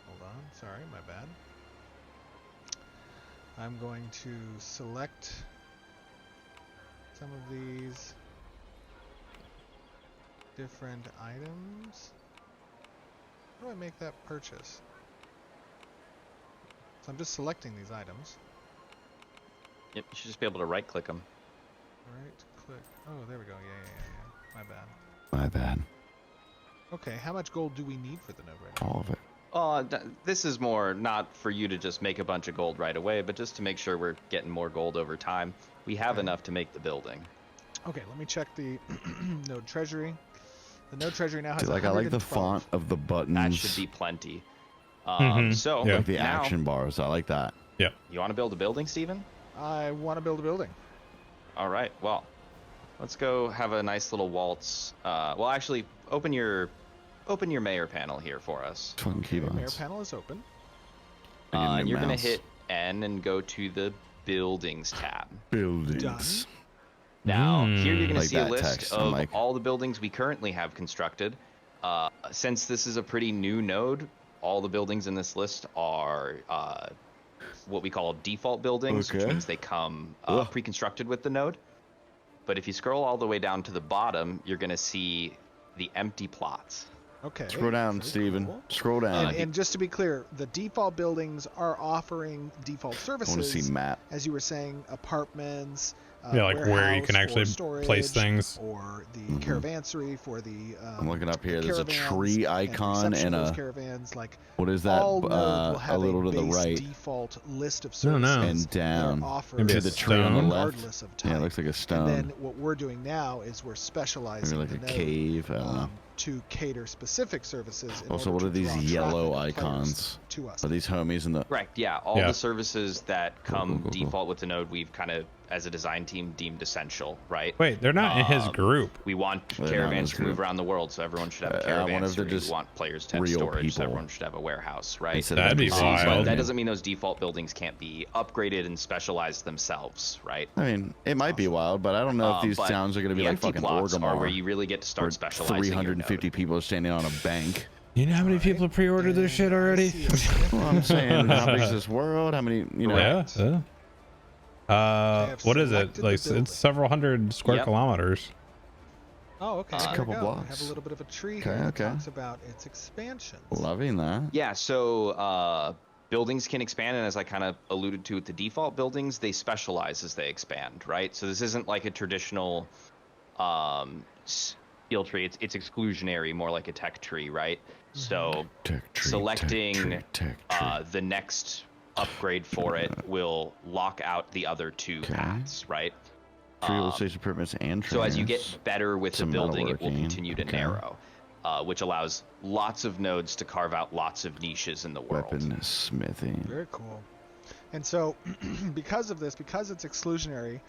Hold on. Sorry, my bad. I'm going to select some of these different items. How do I make that purchase? So I'm just selecting these items. Yep, you should just be able to right-click them. Right click. Oh, there we go. Yeah. My bad. My bad. Okay, how much gold do we need for the node right now? All of it. This is more not for you to just make a bunch of gold right away, but just to make sure we're getting more gold over time. We have Okay. enough to make the building. Okay, let me check the node treasury. The node treasury now has Dude, like I like the 112. font of the buttons. That should be plenty. Mhm. So, Yeah. like the now, action bars. I like that. you want to build a building, Steven? I want to build a building. All right, well, let's go have a nice little waltz. Well, actually, open your mayor panel here for us. Fucking Okay, mayor keybinds. panel is open. I get a And new you're going mouse. to hit N and go to the buildings tab. Buildings. Now, here you're going to Like see a that list text, I'm of like- all the buildings we currently have constructed. Since this is a pretty new node, all the buildings in this list are what we call default buildings, which Okay. means they come Ugh. pre-constructed with the node. But if you scroll all the way down to the bottom, you're going to see the empty plots. Okay. Scroll down, very Steven. cool. Scroll down. And just to be clear, the default buildings are offering default I want to services. see map. As you were saying, apartments. Yeah, like where you warehouse can for actually place storage, things. Or the Mhm. caravansary for the. I'm looking up here. There's a caravans tree and icon reception and of those a caravans. Like what is that? all nodes will A have little to the base right default list of No, services no. and that are down offered Maybe to a the tree on the stone. left. regardless of type. Yeah, it looks like a And stone. then what we're doing now is we're specializing Maybe like a the node, cave. I don't know. to cater specific services. In Also, order what are to these draw yellow traffic and players icons? to us? Are these homies in the? Correct. Yeah, all Yeah. the services that come cool. default with the node, we've kind of, as a design team, deemed essential, right? Wait, they're not in his Um, group. We want They're not in caravans this to move group. around the world, so everyone should have a I wonder caravan. if they're We just want players to have real storage, so people. everyone should have a warehouse, right? Instead of That'd be NPCs. wild. But that Yeah. doesn't mean those default buildings can't be upgraded and specialized themselves, right? I mean, it might be wild, but I don't know if these But towns are going to be the like empty fucking plots are where Orgrimmar, you really get to where start specializing. 350 people are standing on a bank. You know how many people have pre-ordered this shit already? Well, I'm saying, how big is this world? How many, you know? Yeah. What is it? Like it's several hundred square kilometers. Oh, okay. It's a there couple we go. We blocks. have a little bit of a tree Okay, here that okay. talks about its expansions. Loving that. Yeah, so buildings can expand, and as I kind of alluded to with the default buildings, they specialize as they expand, right? So this isn't like a traditional skill tree. It's exclusionary, more like a tech tree, right? So Tech tree, selecting tech tree. the next upgrade for it will lock out the other two paths, right? Realization permits and So as you get trainers. better with the Some building, it will metalworking, continue to okay. narrow, which allows lots of nodes to carve out lots of niches in the world. Weapon smithing. Very cool. And so, because of this, because it's exclusionary,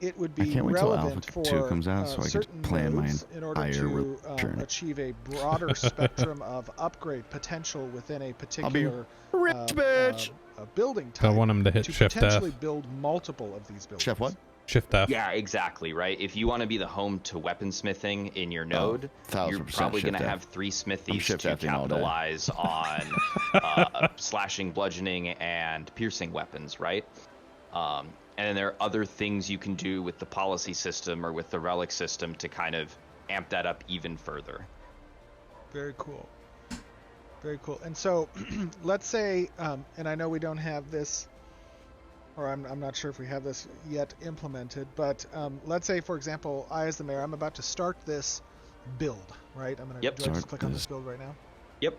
it would I be can't wait till relevant Alpha for 2 comes out so I can certain plan my nodes in order entire to journey. achieve a broader spectrum of upgrade potential within a particular Rich bitch. building type. I want him to hit Shift F. potentially build multiple of these buildings. Chef, what? Shift F. Yeah, exactly, right? If you want to be the home to weaponsmithing in your node, you're 1000% probably going to Shift F. have 3 smithies Shift to F-ing all day. capitalize on slashing, bludgeoning, and piercing weapons, right? And then there are other things you can do with the policy system or with the relic system to kind of amp that up even further. Very cool. Very cool. And so, let's say, and I know we don't have this, or I'm not sure if we have this yet implemented, but let's say, for example, I as the mayor, I'm about to start this build, right? I'm going to just Start click on this this. build right now. Yep.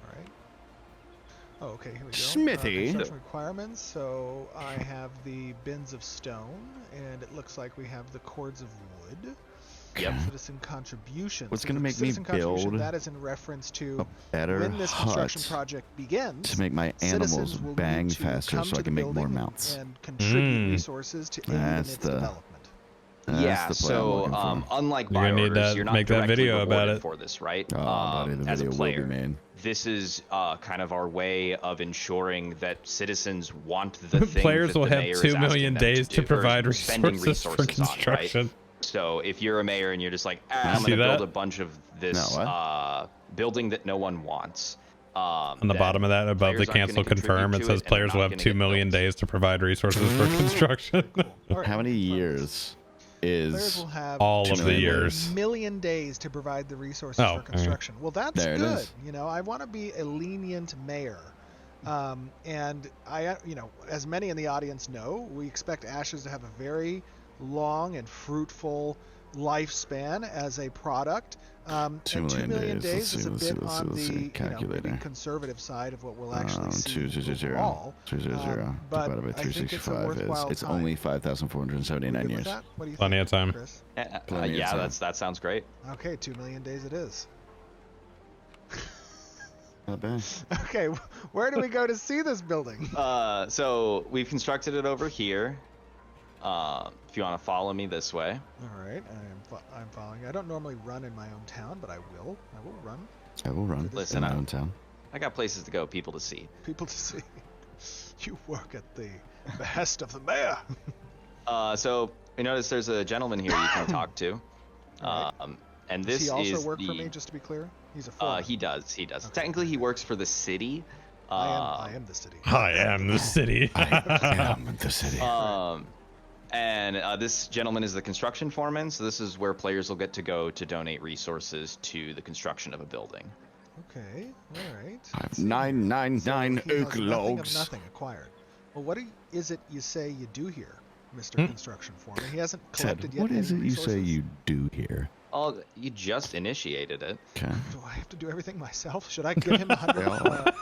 All right. Oh, okay, here we go. Smithy. Construction requirements. So I have the bins of stone, and it looks like we have the cords of wood. Yep. Citizen contribution. What's So gonna the make me citizen contribution, build that is in reference to a better when this construction hut project begins. to make my citizens animals will bang need to faster come so to I the can make more building mounts. and contribute Mm. resources to aid in That's its the- development. That's Yeah, the plan I'm so looking for. unlike You're gonna need buy orders, that- you're not make that directly video about rewarded it. for this, right? Oh, buddy, the as a video will player, be made. this is kind of our way of ensuring that citizens want the thing Players that will the have mayor 2 is million asking them days to to do, or provide spending resources for on, right? construction. So if you're a mayor and you're just like, I'm See going to build that? a bunch of this No, what? building that no one wants. On the bottom of that, above the players aren't cancel gonna confirm, it contribute to says it, and players they're will not have gonna 2 get million built. days to provide resources for construction. All right, How many fine. years Players is will have All 2 of the million years. a million days to provide the resources Oh, for okay. construction. Well, that's There it good. is. You know, I want to be a lenient mayor. And as many in the audience know, we expect Ashes to have a very long and fruitful lifespan as a product. 2 and 2 million million days. days is a Let's see, bit let's see, on let's see. the Calculator. maybe conservative side of what we'll actually see 200 overall. 200 but divided by I think it's a 365 worthwhile is it's time. only We 5,479 good with years. that? What do you Plenty think, of time. Chris? Plenty of Yeah, time. that sounds great. Okay, 2 million days it is. Not bad. Okay, where do we go to see this building? So we've constructed it over here. If you want to follow me this way. All right, I'm following. I don't normally run in my own town, but I will. I will run. I will run Listen in my up. own town. I got places to go, people to see. People to see. You work at the behest of the mayor. So you notice there's a gentleman here you can talk to. All And Does this he also is work the, for me? Just to be clear, he's a foreman. he does. He does. Okay. Technically, he works for the city. I am the city. I am the city. I am the city. And this gentleman is the construction foreman, so this is where players will get to go to donate resources to the construction of a building. Okay, all right. I have Let's see. 999 So he has oak nothing logs. of nothing acquired. Well, what is it you say you do here, Mr. Construction Foreman? He hasn't Ted, collected yet. what is it any you say resources? you do here? Oh, you just initiated it. Okay. Do I have to do everything myself? Should I give him 100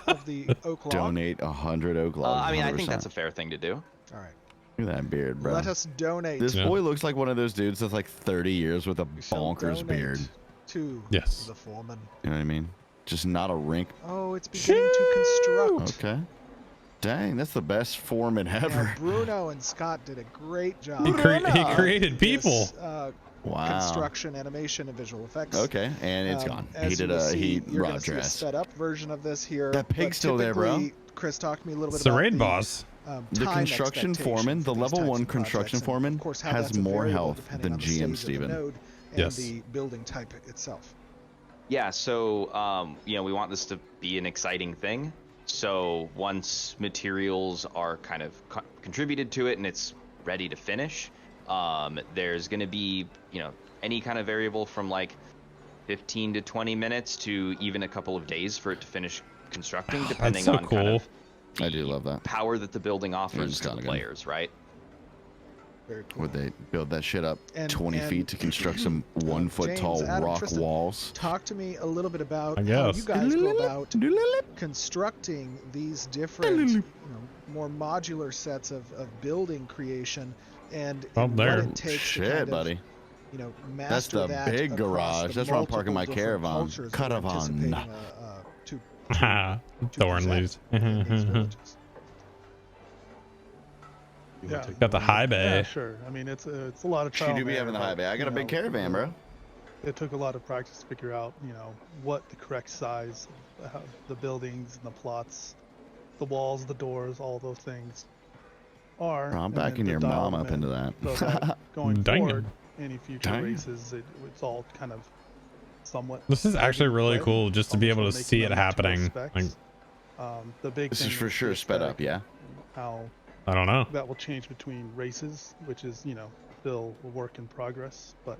of the oak log? Donate 100 oak logs. I mean, I think 100%. that's a fair thing to do. All right. Look at that beard, bro. Let us donate. This Yeah. boy looks like one of those dudes that's like 30 years with a We shall bonkers donate beard. To Yes. the foreman. You know what I mean? Just not a rink. Oh, it's beginning to construct. Okay. Dang, that's the best foreman Yeah, ever. Bruno and Scott did a great job. He of created people. this, Wow. Construction, animation, and visual effects. Okay, and it's gone. As He did you will a see, he you're gonna robbed see your a ass. sped up version of this here. That pig's but still there, bro. typically, Chris, talk to me a little bit It's the about raid boss. The time construction expectation foreman, for the these level types 1 of construction projects, and foreman of course, how has that's a more variable health depending than on the GM stage of the Steven. node and Yes. the building type itself. Yeah, so you know, we want this to be an exciting thing. So once materials are kind of contributed to it and it's ready to finish, there's going to be, you know, any kind of variable from like 15 to 20 minutes to even a couple of days for it to finish constructing, depending so on kind of I do the love that. power that the building offers just to the done again. players, right? Very cool. Would they build that shit up And- 20 and, feet to construct some 1 foot James, tall Adam, rock Tristan, walls? Talk to me a little bit about I how guess. you guys go about constructing these different, you know, more modular sets of building creation, and Oh, what there. it takes to Shit, kind of, buddy. you know, That's master the that big across garage. the That's where I'm parking multiple my different caravan. cultures that we're Caravan. anticipating, to Thorn present leaves. in these villages. You wanna Yeah. take Got the one? high Yeah, bay. sure. I mean, it's a lot of She trial. do and be error, having the high but, bay. I got you a big know, caravan, bro. It took a lot of practice to figure out, you know, what the correct size, the buildings and the plots, the walls, the doors, all those things are. Bro, I'm and then backing to your dial mom them up into that. So that going Dang. forward, any future Dang. races, it's all kind of somewhat. This is actually really play, cool just to be able to almost see it making them to happening. specs. Like, The big This thing is for is sure the sped up, aesthetic, yeah. How I don't know. that will change between races, which is, you know, still a work in progress. But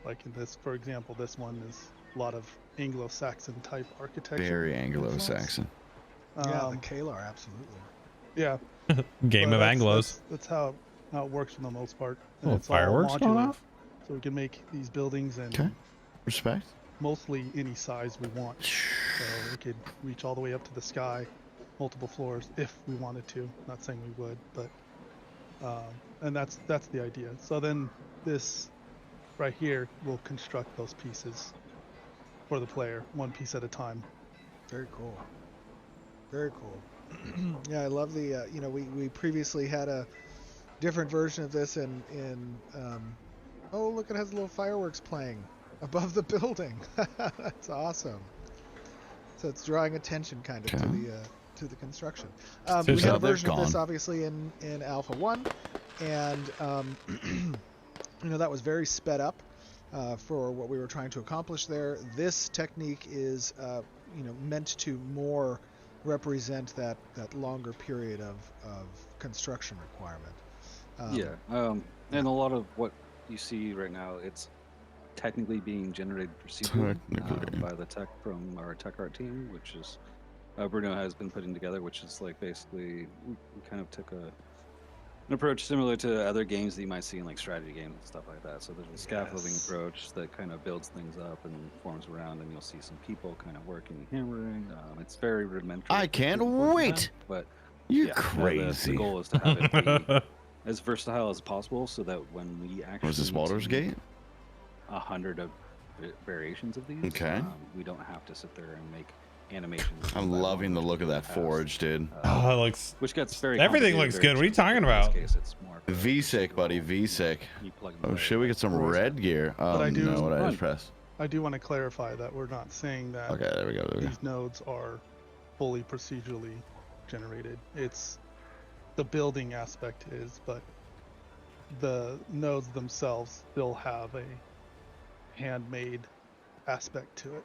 like in this, for example, this one is a lot of Anglo-Saxon type architecture. Very influence. Anglo-Saxon. Yeah, the Um, Kalar, absolutely. yeah. Game but of that's- Anglos. That's how it works for the most part. And Little it's all fireworks going modular, off. so we can make these buildings in Okay. Respect. mostly any size we want. So we could reach all the way up to the sky, multiple floors if we wanted to. Not saying we would, but and that's the idea. So then this right here will construct those pieces for the player, one piece at a time. Very cool. Very cool. Yeah, I love the, you know, we previously had a different version of this in oh, look, it has little fireworks playing above the building. That's awesome. So it's drawing attention kind of to the construction. We had a version of this obviously in Alpha 1, and you know, that was very sped up for what we were trying to accomplish there. This technique is you know, meant to more represent that longer period of construction requirement. And a lot of what you see right now, it's technically being generated procedurally by the tech from our tech art team, which is Bruno has been putting together, which is like basically we kind of took an approach similar to other games that you might see in like strategy games and stuff like that. So there's a scaffolding approach that kind of builds things up and forms around, and you'll see some people kind of working and hammering. It's very rudimentary. I can't wait. But You're yeah, crazy. The goal is to have it be as versatile as possible, so that when we actually Was this Baldur's Gate? 100 of variations of these, Okay. we don't have to sit there and make animations. I'm loving the look of that forge, dude. Oh, it looks. Which gets very. Everything complicated looks very good. What are you expensive. talking In about? this case, it's more of a- V-sick, buddy. V-sick. you plug and Oh play. shit, we get some red gear. Oh I do- no, what I Fun. just pressed. I do want to clarify that we're not saying that Okay, there we go. There we go. these nodes are fully procedurally generated. It's the building aspect is, but the nodes themselves still have a handmade aspect to it.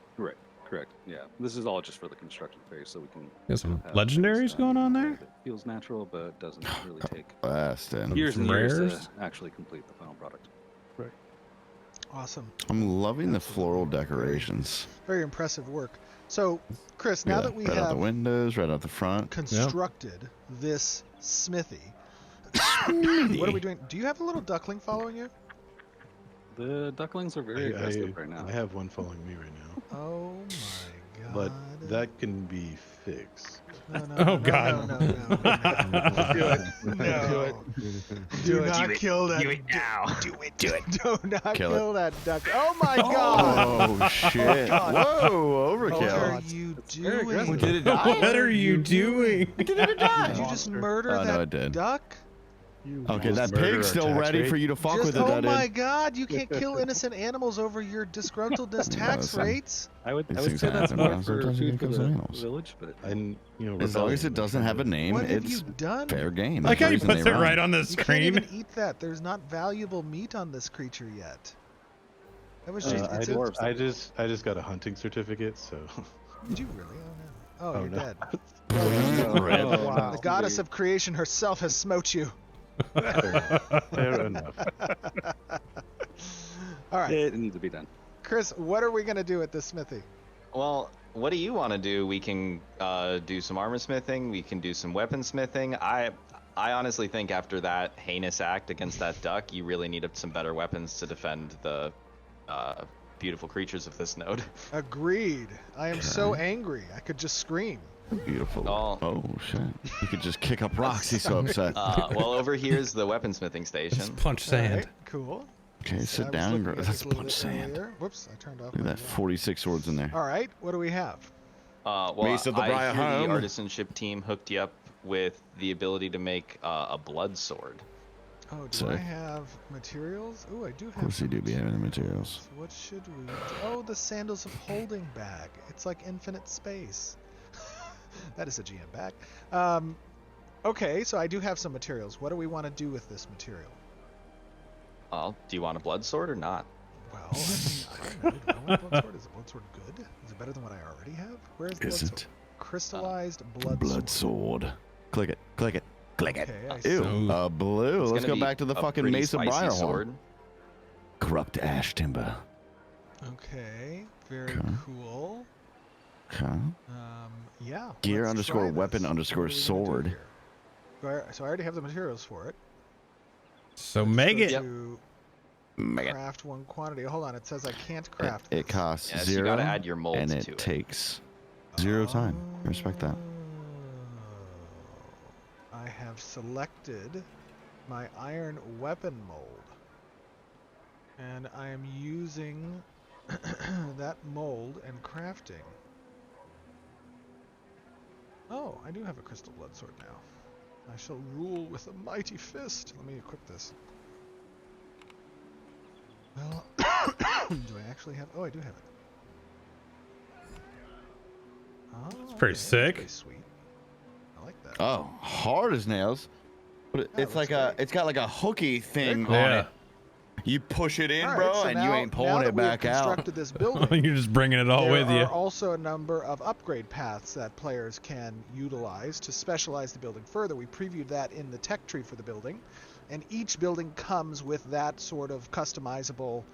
Correct. Yeah. This is all just for the construction phase, so we can. Got some have legendaries things going on in a way there? that feels natural, but doesn't really take Blast, and years and Some years rares? to actually complete the final product. Awesome. I'm loving the floral decorations. Very impressive work. So, Chris, now that we right out the have windows, right out the front. constructed this smithy, what are we doing? Do you have a little duckling following you? The ducklings are very aggressive right now. I have one following me right now, Oh my god. but that can be fixed. No, no, Oh, no, God. No, no, no, no. Do it. No. Do it. Do it. not kill that. Do it now. Do it. Do not Kill kill that duck. Oh my god. Oh shit! Whoa, What overkill. are you very doing? aggressive. Did it die? What are you doing? Did you just murder Oh, no, that it did. duck? You Okay, Just that murder pig's our still tax ready rate? for you to fuck Just, with it. oh that my dude. god, you can't kill innocent animals over your disgruntledness tax listen. rates? I would These say things that's happen, more man. for Sometimes you food for get some the animals. village, but And you know, As long as it rebellion, doesn't have a name, What have it's you done? fair game. Like There's how a he reason puts they it run. right on the You can't screen. even eat that. There's not valuable meat on this creature yet. That was I, just. did, I just got a hunting certificate, so. Did you really? Oh no. Oh, you're no. dead. Oh, Wow. The goddess of creation herself has smote you. Fair enough. All right, It needs to be done. Chris, what are we gonna do at this smithy? Well, what do you want to do? We can do some armor smithing. We can do some weapon smithing. I honestly think after that heinous act against that duck, you really needed some better weapons to defend the beautiful creatures of this node. Agreed. I am so angry. I could just scream. Beautiful. Oh. Shit. You could just kick up rocks. He's so upset. Well, over here's the weaponsmithing station. Just punch All sand. right, cool. Okay, I sit was down. looking at That's this a little punch bit sand. earlier. Whoops, I turned off. Look at my that. video. 46 swords in there. All right, what do we have? Well, Mace of the I Briar hear Home. the artisanship team hooked you up with the ability to make a blood sword. Oh, do Sorry. I have materials? Oh, I do have. Of course, you some do be having the materials. materials. What should we do? Oh, the Sandals of Holding bag. It's like infinite space. That is a GM bag. Okay, so I do have some materials. What do we want to do with this material? Do you want a blood sword or not? Well, I don't know. Do I want a blood sword? Is a blood sword good? Is it better than what I already have? Where is the blood Isn't. sword? Crystallized blood, Blood sword. Click it. Click it. Click it. Okay, I see. Ew. So- Blue. It's Let's gonna go be back to the a fucking pretty Mace of spicy Briarhorn. sword. Corrupt ash timber. Okay, very Okay. cool. Okay. Yeah. Gear let's underscore try weapon this. underscore What are we gonna do sword. here? So I already have the materials for it. So Let's make go it. to Make it. craft one quantity. Hold on, it says I can't craft. It this. costs Yeah, so 0 you gotta add your molds and it to it. takes 0 time. I respect that. I have selected my iron weapon mold, and I am using that mold and crafting. Oh, I do have a crystal blood sword now. I shall rule with a mighty fist. Let me equip this. Well, do I actually have? Oh, I do have it. Oh, It's pretty sick. Pretty sweet. I like that. Oh, hard as nails. But Yeah, it's looks like a, great. it's got like a hooky thing cool. on Yeah. it. You push it in, All right, bro, so and now, you ain't now pulling that it we have back out. constructed this building, You're just bringing it all there with you. are also a number of upgrade paths that players can utilize to specialize the building further. We previewed that in the tech tree for the building, and each building comes with that sort of customizable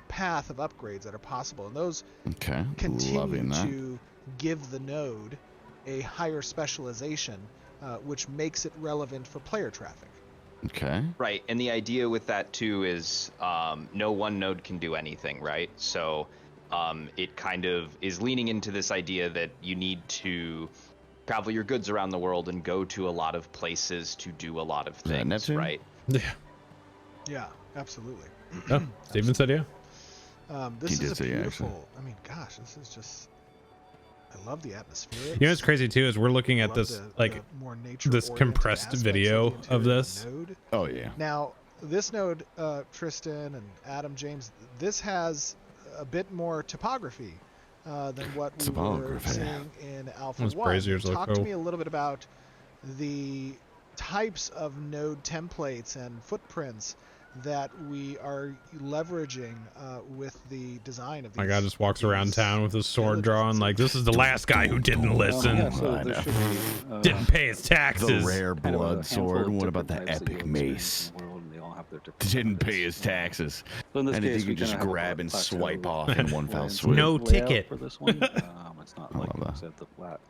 path of upgrades that are possible, and those Okay, continue loving that. to give the node a higher specialization, which makes it relevant for player traffic. Okay. Right, and the idea with that too is no one node can do anything, right? So it kind of is leaning into this idea that you need to travel your goods around the world and go to a lot of places to do a lot of that things, Neptune? right? Yeah. Yeah, absolutely. Oh, Steven said yeah. This He is did a say yeah, beautiful. actually. I mean, gosh, this is just. I love the atmosphere. You know what's crazy too is we're looking at this like this compressed video of this. Node. Oh yeah. Now, this node, Tristan and Adam James, this has a bit more topography than what we were Topography. seeing in Alpha Those 1. braziers look Talk to cool. me a little bit about the types of node templates and footprints that we are leveraging with the design of these. My guy just walks around these town with his sword villages. drawn like this is the last guy who didn't listen. Yeah, so I there know. should be, Didn't pay his The taxes. rare kind of a blood handful sword. of What about the different types that epic you'll experience mace? in the world, and they all have their different Didn't pay benefits. his taxes. So in this And case, you we can just kinda have a grab and plateau swipe off in one fell landscape swoop. No layout ticket. for this one. It's not I like love that. I said, the flat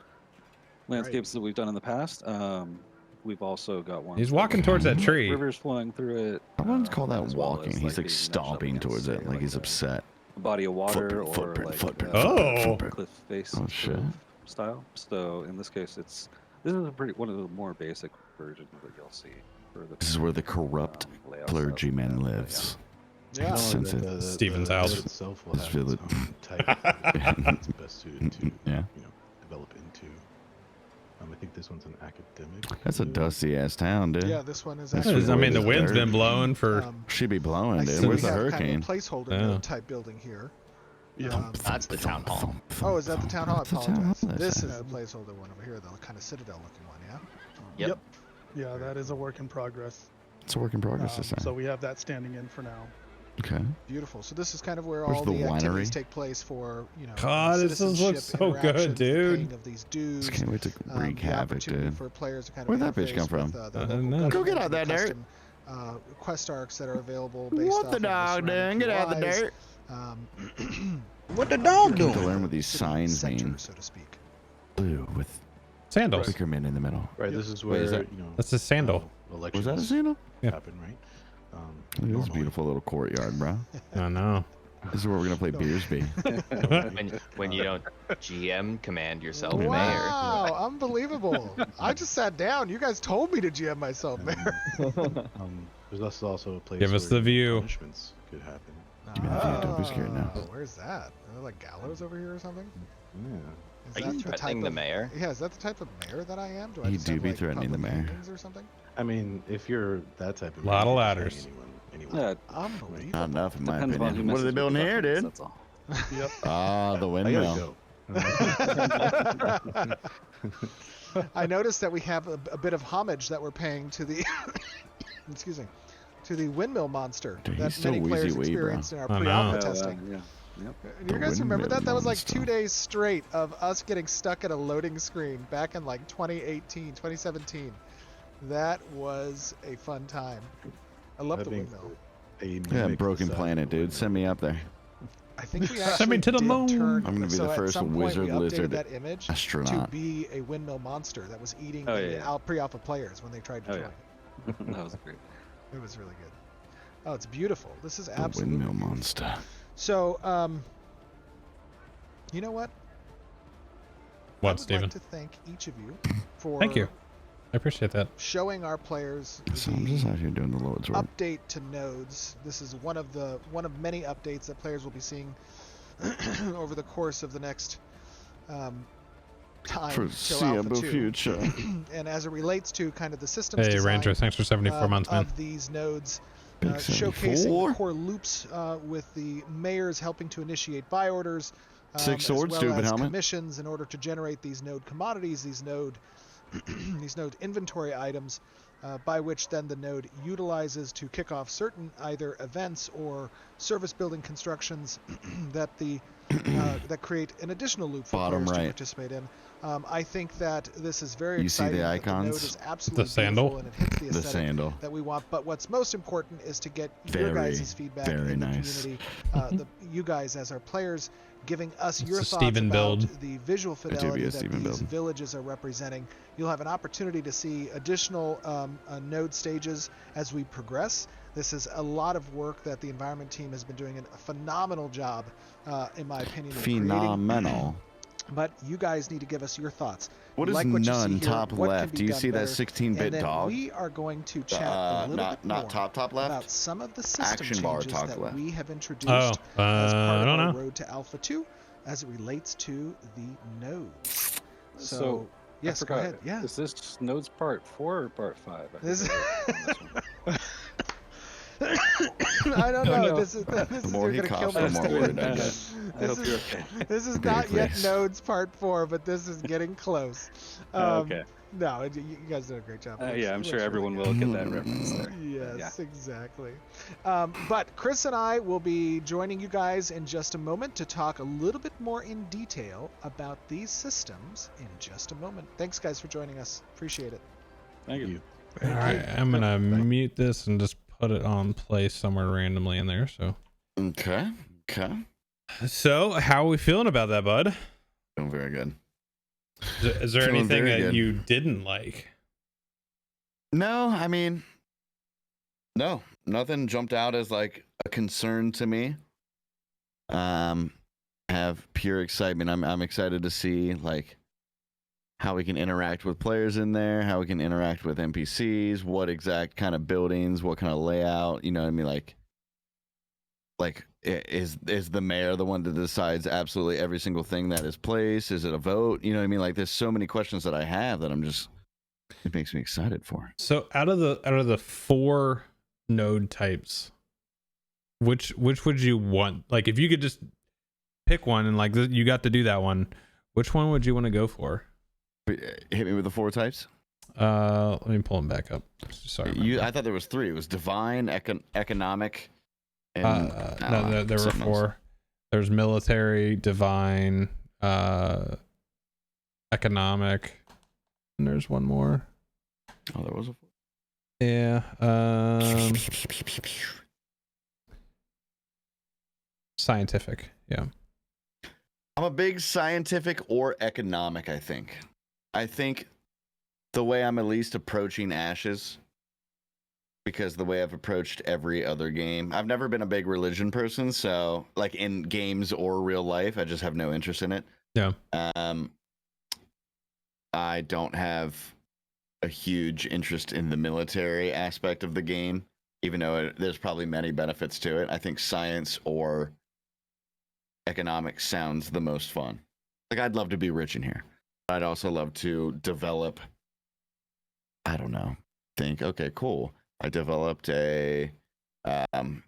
landscapes that we've done in the past. We've also got one. He's walking towards that tree. Rivers flowing through it. I wouldn't call that as well walking. as, He's like being meshed up stomping against, towards it, say, like he's a upset. body of water Footprint, or footprint, like footprint, a footprint, footprint. cliff face Oh, sort shit. of style. So in this case, this is a one of the more basic versions that you'll see. For the This is where the corrupt layouts clergyman of- lives. Yeah. Not only Since that, it- Stephen's the house. node itself will This have village. its own type that's best suited to Yeah. develop into. I think this one's an academic. That's a node. dusty ass town, dude. Yeah, this one is That's actually. I mean, the It's wind's dirty. been blowing for. She be blowing, I dude. see Where's we the have hurricane? kind of a placeholder Yeah. node type building here. Yeah. That's the town hall. Oh, is that the town hall? I That's the town hall, apologize. This that's is it. the placeholder one over here, the kind of citadel looking one, yeah? Yep. Yeah, that is a work in progress. It's a work in progress, this So time. we have that standing in for now. Okay. Beautiful. So this is kind of where Where's all the the activities winery? take place for, God, this citizenship looks so good, interactions, the dude. paying of these dues, Just can't wait to wreak the havoc, opportunity dude. for players to kind of Where'd that bitch interface come from? with, the I local don't know. Go get government out and that the dirt. custom quest arcs that are available based What off the of dog surrounding doing? Get out the POIs. dirt. What the dog To doing? learn what these City signs center, mean. so to speak. Blue with Sandals. Wickerman in the middle. Right. Yep. This is Wait, where is that- That's a sandal. elections Was that a sandal? Yeah. happen, right? Look at this Normally. beautiful little courtyard, bro. I know. This is where we're gonna play Beersby. When you don't GM command yourself, mayor. Wow, unbelievable. I just sat down. You guys told me to GM myself, Mayor. There's also a place Give us where the view. punishments could happen. Give me the view, don't be scared now. Where's that? Are there like gallows over here or something? Yeah. Is Are that you the type threatening the of- mayor? Yeah, is that the type of mayor that I am? Do I You just do have, be like, threatening the public mayor. hangings or something? I mean, if you're that type of Lot of man, you can ladders. hang anyone. Yeah, Unbelievable. Not enough, in my depends on who opinion. What are they messes with building the here, buttons, dude? That's all. Yep. Ah, the I windmill. gotta go. I noticed that we have a bit of homage that we're paying to the excuse me, to the windmill monster Dude, that he's still many players wheezy-wee, bro. experienced in our I know. pre-alpha Yeah, testing. yeah. Yep. Do you guys remember windmill that? That was like monster. 2 days straight of us getting stuck at a loading screen back in like 2018, 2017. That was a fun time. I love That the being windmill. a Yeah, mimic Broken the size Planet, of a dude. Send me up there. I think we actually Send me to the did moon. turn. I'm gonna be so the at first some point wizard we updated lizard that image astronaut. to be a windmill monster that was eating Oh, the yeah. pre-alpha players when they tried to Oh, join. yeah. That was great. It was really good. Oh, it's beautiful. This is The absolutely windmill beautiful. monster. So, you know what? I What, would Steven? like to thank each of you for Thank you. I appreciate that. showing our players So I'm just the out here doing the Lord's work. update to nodes. This is one of many updates that players will be seeing over the course of the next time till Foreseeable Alpha 2. future. And as it relates to kind of the systems Hey, design, Ranger, thanks for 74 months, man. of these nodes, Big showcasing 74. the core loops with the mayors helping to initiate buy orders, Six swords, as well stupid as helmet. commissions in order to generate these node commodities, these node these node inventory items, by which then the node utilizes to kick off certain either events or service building constructions that that create an additional loop for Bottom players to right. participate in. I think that this is very You see exciting. the that the node icons? is absolutely The sandal? beautiful and it hits the The aesthetic sandal. that we want. But what's most important is to get your Very, guys' feedback very in the nice. community. You guys as our players giving us It's your a thoughts Steven about build. the visual do be fidelity a that Steven these build. villages are representing. You'll have an opportunity to see additional node stages as we progress. This is a lot of work that the environment team has been doing a phenomenal job, in my opinion, of creating. Phenomenal. But you guys need to give us your thoughts. What is Like what you see none here, top what can left? be Do you done see that better, 16-bit and then dog? we are going to chat a little bit not more top about left. some of the system Action bar changes top that left. we have introduced Oh, as part I of don't our know. road to Alpha 2 as it relates to the nodes. So, So, yes, I go forgot, ahead. Yeah. Is this nodes part 4 or part 5? I This- forget on this one. I don't know. no. This is The more you're he gonna kill coughs, me. the more worried I Okay. get. I hope This you're is, okay. this is Big not yet face. nodes part 4, but this is getting close. Okay. No, you guys did a great job. Yeah, I'm Looks sure really everyone good. will get that reference there. Yes, exactly. But Chris and I will be joining you guys in just a moment to talk a little bit more in detail about these systems in just a moment. Thanks, guys, for joining us. Appreciate it. Thank you. All right, I'm gonna mute this and just put it on play somewhere randomly in there. Okay. So how are we feeling about that, bud? Doing very good. Is there Feeling anything very that good. you didn't like? No, I mean, no, nothing jumped out as like a concern to me. Have pure excitement. I'm excited to see like how we can interact with players in there, how we can interact with NPCs, what exact kind of buildings, what kind of layout. You know what I mean? Like is the mayor the one that decides absolutely every single thing that is placed? Is it a vote? You know what I mean? Like there's so many questions that I have that it makes me excited for. So out of the 4 node types, which would you want? Like if you could just pick one and like you got to do that one, which one would you want to go for? Hit me with the 4 types. Let me pull them back up. Sorry. I thought there was 3. It was divine, economic, And No, there were something else. 4. There's military, divine, economic, and there's one more. Oh, there was a. Yeah. Scientific. Yeah. I'm a big scientific or economic, I think the way I'm at least approaching Ashes, because the way I've approached every other game, I've never been a big religion person, so like in games or real life, I just have no interest in it. Yeah. I don't have a huge interest in the military aspect of the game, even though there's probably many benefits to it. I think science or economics sounds the most fun. Like, I'd love to be rich in here. I'd also love to develop, I don't know, think, okay, cool. I developed a,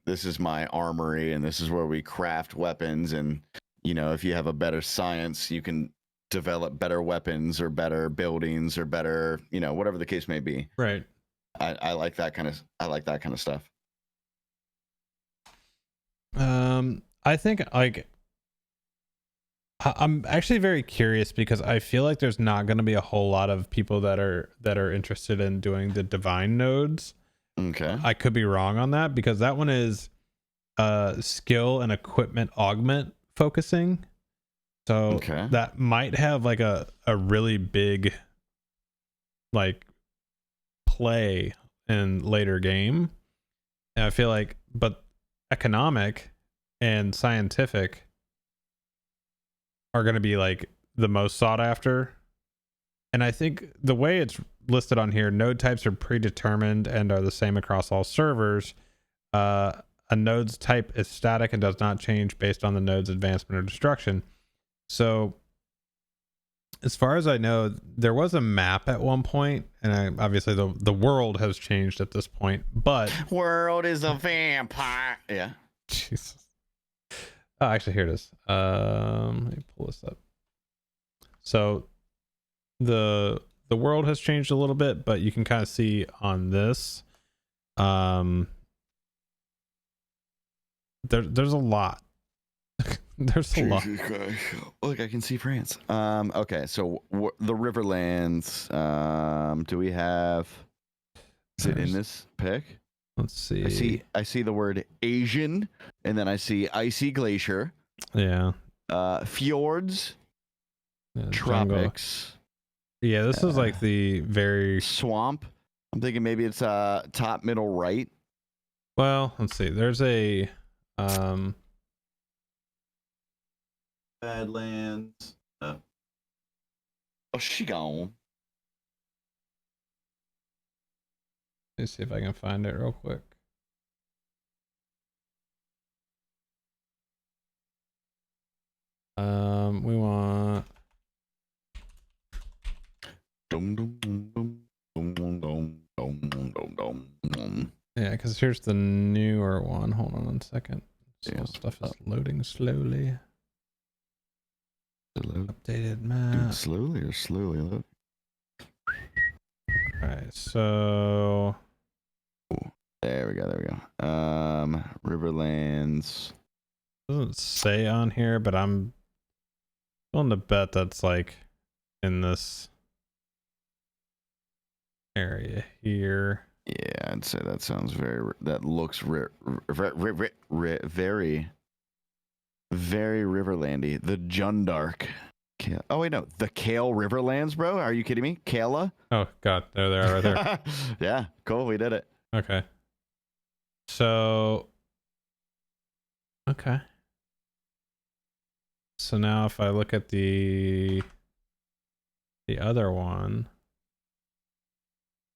this is my armory and this is where we craft weapons. And, you know, if you have a better science, you can develop better weapons or better buildings or better, you know, whatever the case may be. Right. I like that kind of stuff. I think like I'm actually very curious because I feel like there's not going to be a whole lot of people that are interested in doing the divine nodes. Okay. I could be wrong on that because that one is skill and equipment augment focusing. So that might have like a really big like play in later game. And I feel like, but economic and scientific are going to be like the most sought after. And I think the way it's listed on here, node types are predetermined and are the same across all servers. A node's type is static and does not change based on the node's advancement or destruction. So as far as I know, there was a map at one point, and obviously the world has changed at this point, but world is a vampire. Yeah. Jesus. Oh, actually, here it is. Let me pull this up. So the world has changed a little bit, but you can kind of see on this, there's a lot. There's a lot. Look, I can see France. Okay, so the Riverlands. Do we have? Is it in this pic? Let's see. I see the word Asian, and then I see icy glacier. Yeah. Fjords. Yeah, tropics. Jungle. Yeah, this is like the very swamp. I'm thinking maybe it's top, middle, right. Well, let's see. There's a Badlands. Oh, she gone. Let's see if I can find it real quick. We want. Yeah, because here's the newer one. Hold on 1 second. Stuff is loading slowly. Updated map. Slowly or slowly load. Alright, so there we go. Riverlands. Doesn't say on here, but I'm willing to bet that's like in this area here. Yeah, I'd say that sounds that looks very Riverlandy. The Jundark. Oh wait, no, the Kale Riverlands, bro. Are you kidding me? Kala? Oh god, there they are right there. Yeah, cool. We did it. Okay. So okay. So now if I look at the other one.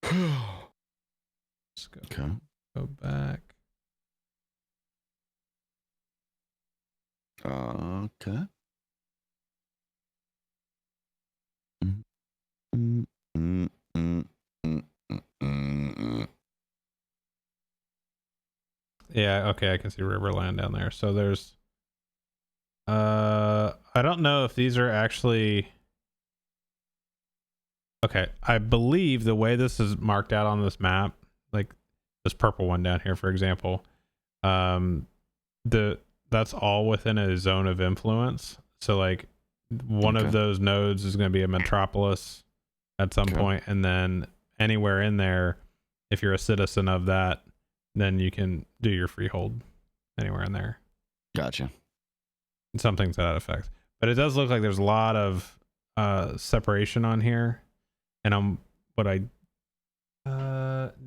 Let's go back. Okay. Yeah, okay, I can see Riverland down there. So there's I don't know if these are actually okay. I believe the way this is marked out on this map, like this purple one down here, for example, that's all within a zone of influence. So like one of those nodes is going to be a metropolis at some point, and then anywhere in there, if you're a citizen of that, then you can do your freehold anywhere in there. Gotcha. Something to that effect. But it does look like there's a lot of separation on here, and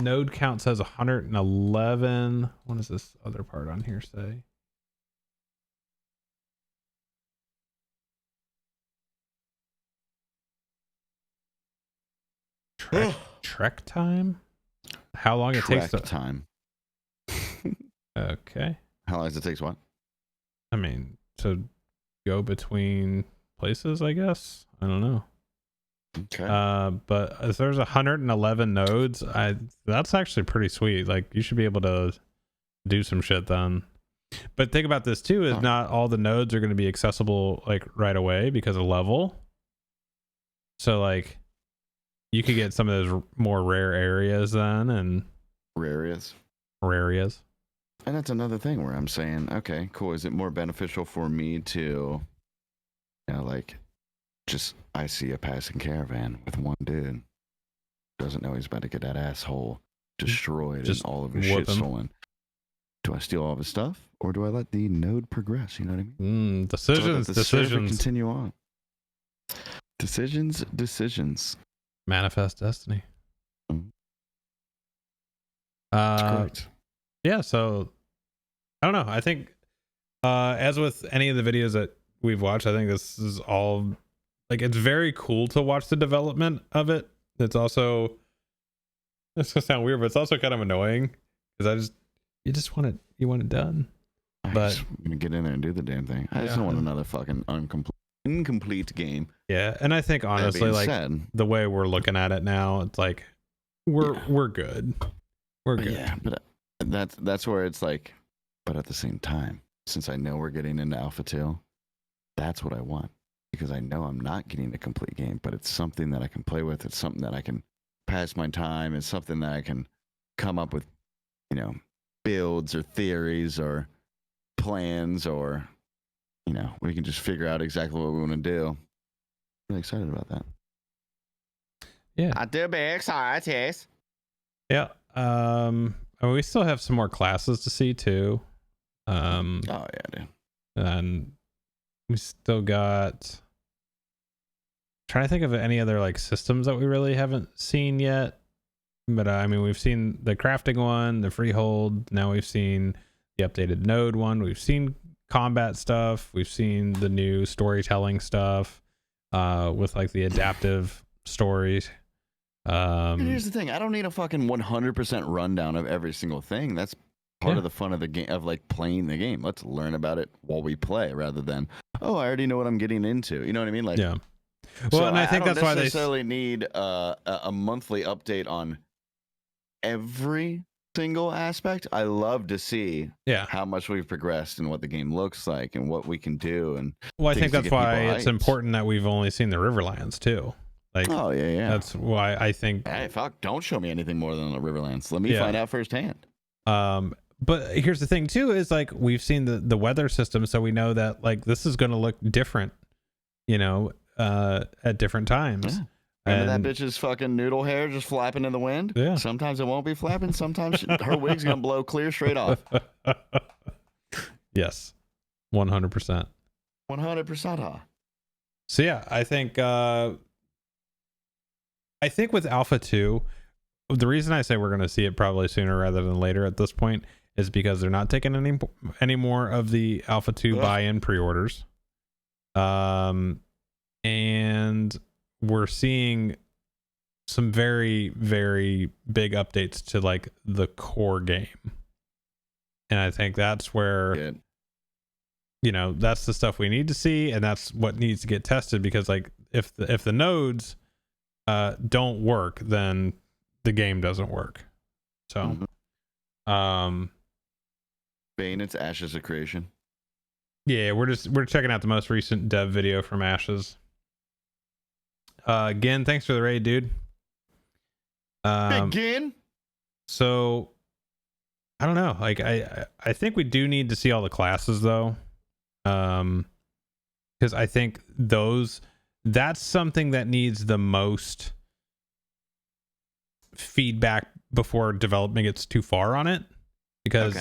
node count says 111. What does this other part on here say? Trek time? How long it takes to time. Okay. How long does it take what? I mean, to go between places, I guess. I don't know. Okay. But if there's 111 nodes, that's actually pretty sweet. Like you should be able to do some shit then. But think about this too, is not all the nodes are going to be accessible like right away because of level. So like you could get some of those more rare areas then, and rare areas. And that's another thing where I'm saying, okay, cool. Is it more beneficial for me to, like, just I see a passing caravan with one dude, doesn't know he's about to get that asshole destroyed and all of his shit stolen. Do I steal all of his stuff, or do I let the node progress? You know what I mean? Decisions. Continue on. Decisions. Manifest destiny. Correct. Yeah, so I don't know. I think as with any of the videos that we've watched, I think this is all like, it's very cool to watch the development of it. It's gonna sound weird, but it's also kind of annoying because you want it done. I'm gonna get in there and do the damn thing. I just don't want another fucking incomplete game. Yeah, and I think honestly, like the way we're looking at it now, it's like we're good. We're good. Yeah, but that's where it's like, but at the same time, since I know we're getting into Alpha 2, that's what I want, because I know I'm not getting a complete game, but it's something that I can play with. It's something that I can pass my time. It's something that I can come up with, builds or theories or plans, or, we can just figure out exactly what we want to do. I'm really excited about that. Yeah. I do be excited. Yeah. We still have some more classes to see too. Oh yeah, dude. And we still got, trying to think of any other like systems that we really haven't seen yet. But I mean, we've seen the crafting one, the freehold. Now we've seen the updated node one. We've seen combat stuff. We've seen the new storytelling stuff with like the adaptive stories. And here's the thing, I don't need a fucking 100% rundown of every single thing. That's part of the fun of the game, of like playing the game. Let's learn about it while we play, rather than, I already know what I'm getting into. You know what I mean? Like, yeah. Well, so and I think that's why they necessarily need a monthly update on every single aspect. I love to see how much we've progressed and what the game looks like and what we can do. And well, I think that's why it's important that we've only seen the Riverlands too. Like, oh yeah. That's why I think. Hey, fuck! Don't show me anything more than the Riverlands. Let me find out firsthand. But here's the thing too: is like we've seen the weather system, so we know that like this is going to look different, at different times. Yeah. Remember that bitch's fucking noodle hair just flapping in the wind? Yeah. Sometimes it won't be flapping. Sometimes her wig's gonna blow clear straight off. Yes, 100%. 100%. So yeah, I think with Alpha 2, the reason I say we're going to see it probably sooner rather than later at this point is because they're not taking any more of the Alpha 2 buy-in pre-orders. And we're seeing some very, very big updates to like the core game. And I think that's where, that's the stuff we need to see. And that's what needs to get tested, because like if the nodes don't work, then the game doesn't work. So Bane, it's Ashes of Creation. Yeah, we're checking out the most recent dev video from Ashes. Again, thanks for the raid, dude. Again. So I don't know. Like I think we do need to see all the classes though. Because I think that's something that needs the most feedback before development gets too far on it. Because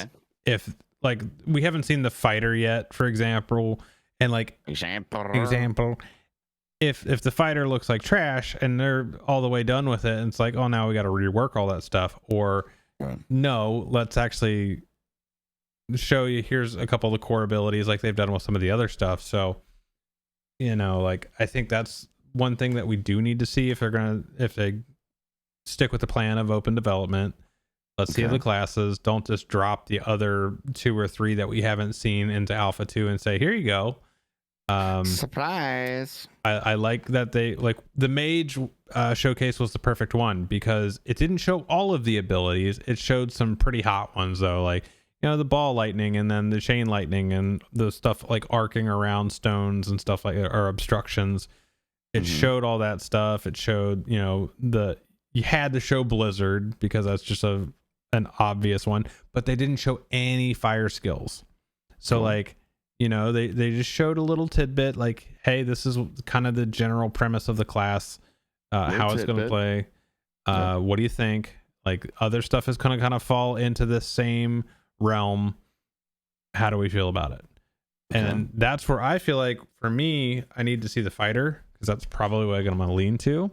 if like we haven't seen the fighter yet, for example, and like example, if the fighter looks like trash and they're all the way done with it, and it's like, oh, now we got to rework all that stuff, or no, let's actually show you here's a couple of the core abilities like they've done with some of the other stuff. So, you know, like I think that's one thing that we do need to see if they stick with the plan of open development. Let's see the classes. Don't just drop the other 2 or 3 that we haven't seen into Alpha 2 and say, here you go. Surprise. I like that they like the mage showcase was the perfect one because it didn't show all of the abilities. It showed some pretty hot ones though, like, you know, the ball lightning and then the chain lightning and the stuff like arcing around stones and stuff like, or obstructions. It showed all that stuff. It showed, you know, you had to show Blizzard because that's just an obvious one, but they didn't show any fire skills. So like, you know, they just showed a little tidbit like, hey, this is kind of the general premise of the class, how it's going to play. What do you think? Like other stuff is going to kind of fall into the same realm. How do we feel about it? And that's where I feel like for me, I need to see the fighter because that's probably what I'm going to lean to.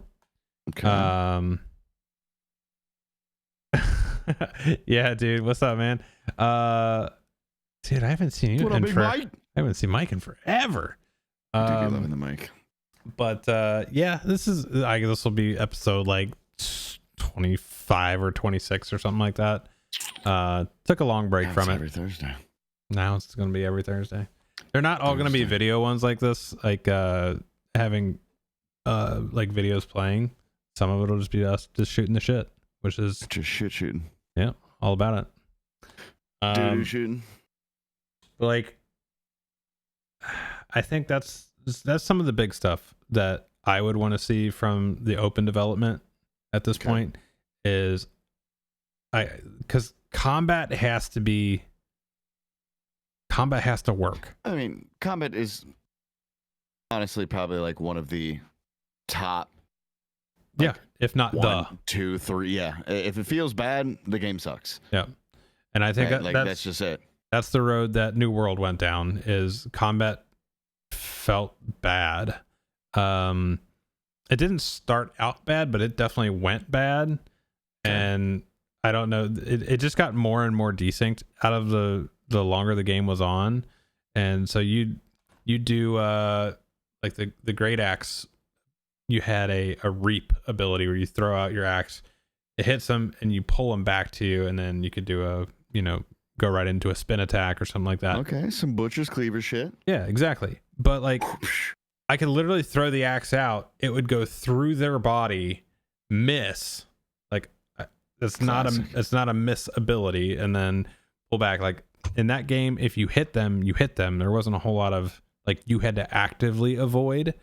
Yeah, dude, what's up, man? Dude, I haven't seen you I haven't seen Mike in forever. I do be loving the mic. But yeah, this will be episode like 25 or 26 or something like that. Took a long break from it. Every Thursday. Now it's gonna be every Thursday. They're not all gonna be video ones like this, like having like videos playing. Some of it'll just be us just shooting the shit, which is just shit shooting. Yeah, all about it. Dude shooting. But like, I think that's some of the big stuff that I would want to see from the open development at this point is because combat has to work. I mean, combat is honestly probably like one of the top. Yeah, if not 1, 2, 3. Yeah, if it feels bad, the game sucks. Yeah, and I think that's just it. That's the road that New World went down. Is combat felt bad. It didn't start out bad, but it definitely went bad, and I don't know. It just got more and more desync out of the longer the game was on, and so you do like the great axe. You had a reap ability where you throw out your axe, it hits them, and you pull them back to you, and then you could do go right into a spin attack or something like that. Okay, some butcher's cleaver shit. Yeah, exactly. But like, I could literally throw the axe out. It would go through their body, miss. Like, it's not a miss ability, and then pull back. Like in that game, if you hit them, you hit them. There wasn't a whole lot of like you had to actively avoid.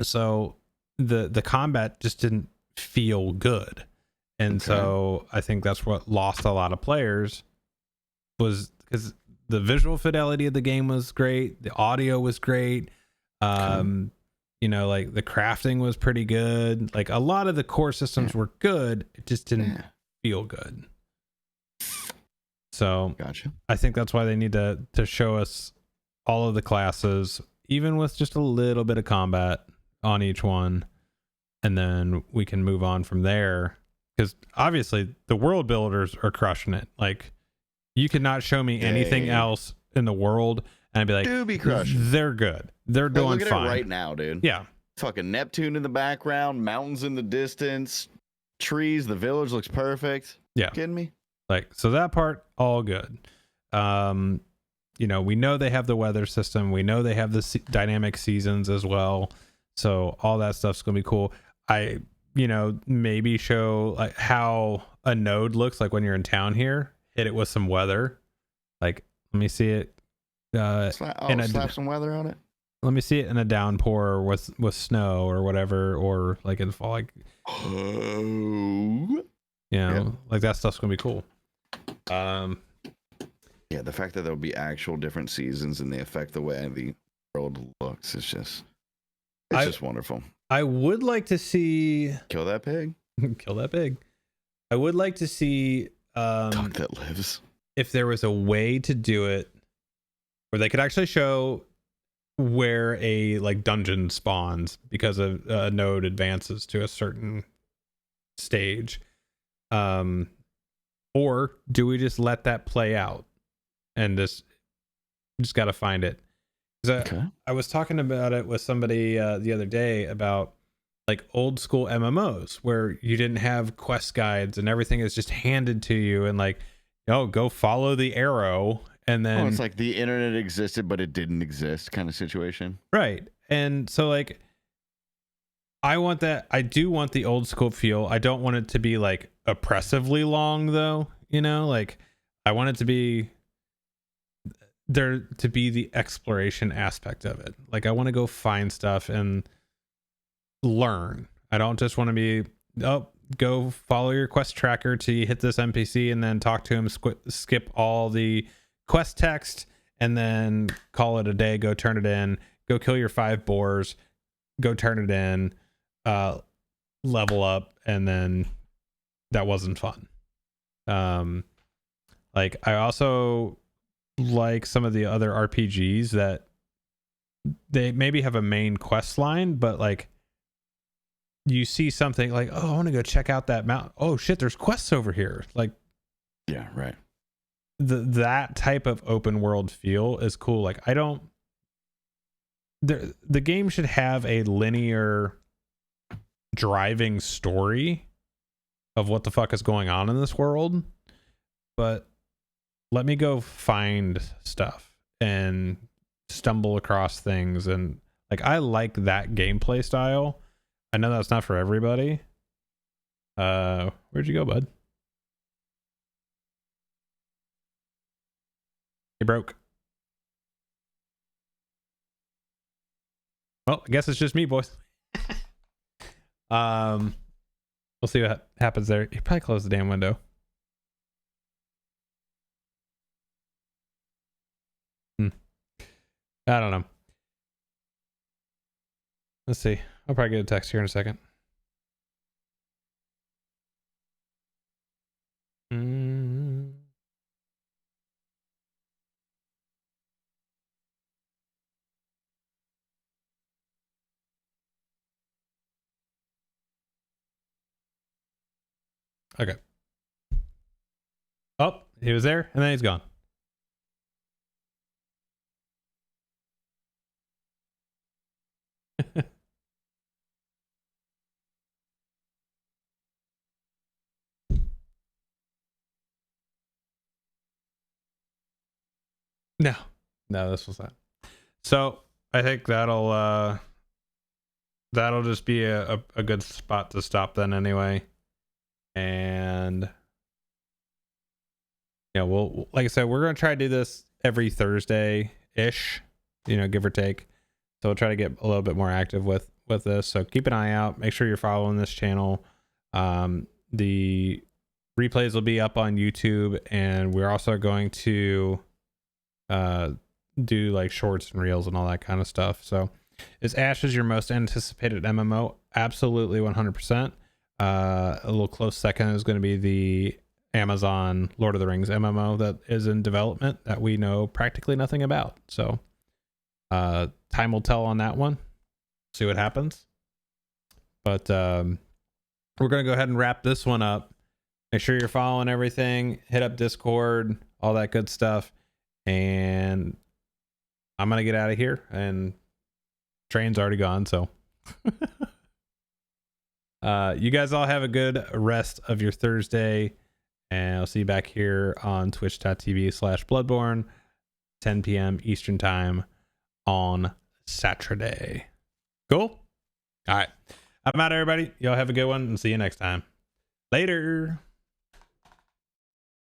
So the combat just didn't feel good. And so I think that's what lost a lot of players, was because the visual fidelity of the game was great. The audio was great. You know, like the crafting was pretty good. Like a lot of the core systems were good. It just didn't feel good. So I think that's why they need to show us all of the classes, even with just a little bit of combat on each one. And then we can move on from there. Because obviously the world builders are crushing it. Like you could not show me anything else in the world and I'd be like, do be crushing. They're good. They're doing look at fine it right now, dude. Yeah. Fucking Neptune in the background, mountains in the distance, trees. The village looks perfect. Yeah. You kidding me? Like, so that part, all good. You know, we know they have the weather system. We know they have the dynamic seasons as well. So all that stuff's going to be cool. Maybe show like how a node looks like when you're in town here. Hit it with some weather. Like, let me see it. Slap some weather on it. Let me see it in a downpour with snow or whatever, or like in fall. Like, You know, like that stuff's gonna be cool. Yeah, the fact that there'll be actual different seasons and they affect the way the world looks is just just wonderful. I would like to see Kill that pig. kill that pig. I would like to see Dog that lives. if there was a way to do it where they could actually show where a like dungeon spawns because a node advances to a certain stage. Or do we just let that play out and just got to find it? I was talking about it with somebody the other day about like old school MMOs where you didn't have quest guides and everything is just handed to you and like, oh, go follow the arrow. And then it's like the internet existed, but it didn't exist kind of situation. Right. And so like, I want that. I do want the old school feel. I don't want it to be like oppressively long though, you know, like I want it to be there to be the exploration aspect of it. Like I want to go find stuff and learn. I don't just want to be, oh, go follow your quest tracker till you hit this NPC and then talk to him, skip all the quest text and then call it a day, go turn it in, go kill your 5 boars, go turn it in, level up, and then that wasn't fun. Like I also like some of the other RPGs that they maybe have a main quest line, but like you see something like, oh, I want to go check out that mountain. Oh shit, there's quests over here. Like, yeah, right. That type of open world feel is cool. Like I don't, the game should have a linear driving story of what the fuck is going on in this world, but let me go find stuff and stumble across things. And like I like that gameplay style. I know that's not for everybody. Where'd you go, bud? You broke. Well, I guess it's just me, boys. We'll see what happens there. You probably close the damn window. I don't know. Let's see. I'll probably get a text here in a second. Okay. Oh, he was there and then he's gone. No, this was that. So I think that'll just be a good spot to stop then anyway. And yeah, well, like I said, we're gonna try to do this every Thursday ish, you know, give or take. So we'll try to get a little bit more active with this. So keep an eye out. Make sure you're following this channel. The replays will be up on YouTube, and we're also going to do like shorts and reels and all that kind of stuff. So is Ashes your most anticipated MMO? Absolutely, 100%. A little close second is going to be the Amazon Lord of the Rings MMO that is in development that we know practically nothing about. So time will tell on that one. See what happens. But we're going to go ahead and wrap this one up. Make sure you're following everything. Hit up Discord, all that good stuff. And I'm going to get out of here. And train's already gone, so... you guys all have a good rest of your Thursday, and I'll see you back here on twitch.tv/Bludborn, 10 p.m. Eastern time on Saturday. Cool? All right. I'm out, everybody. Y'all have a good one, and see you next time. Later.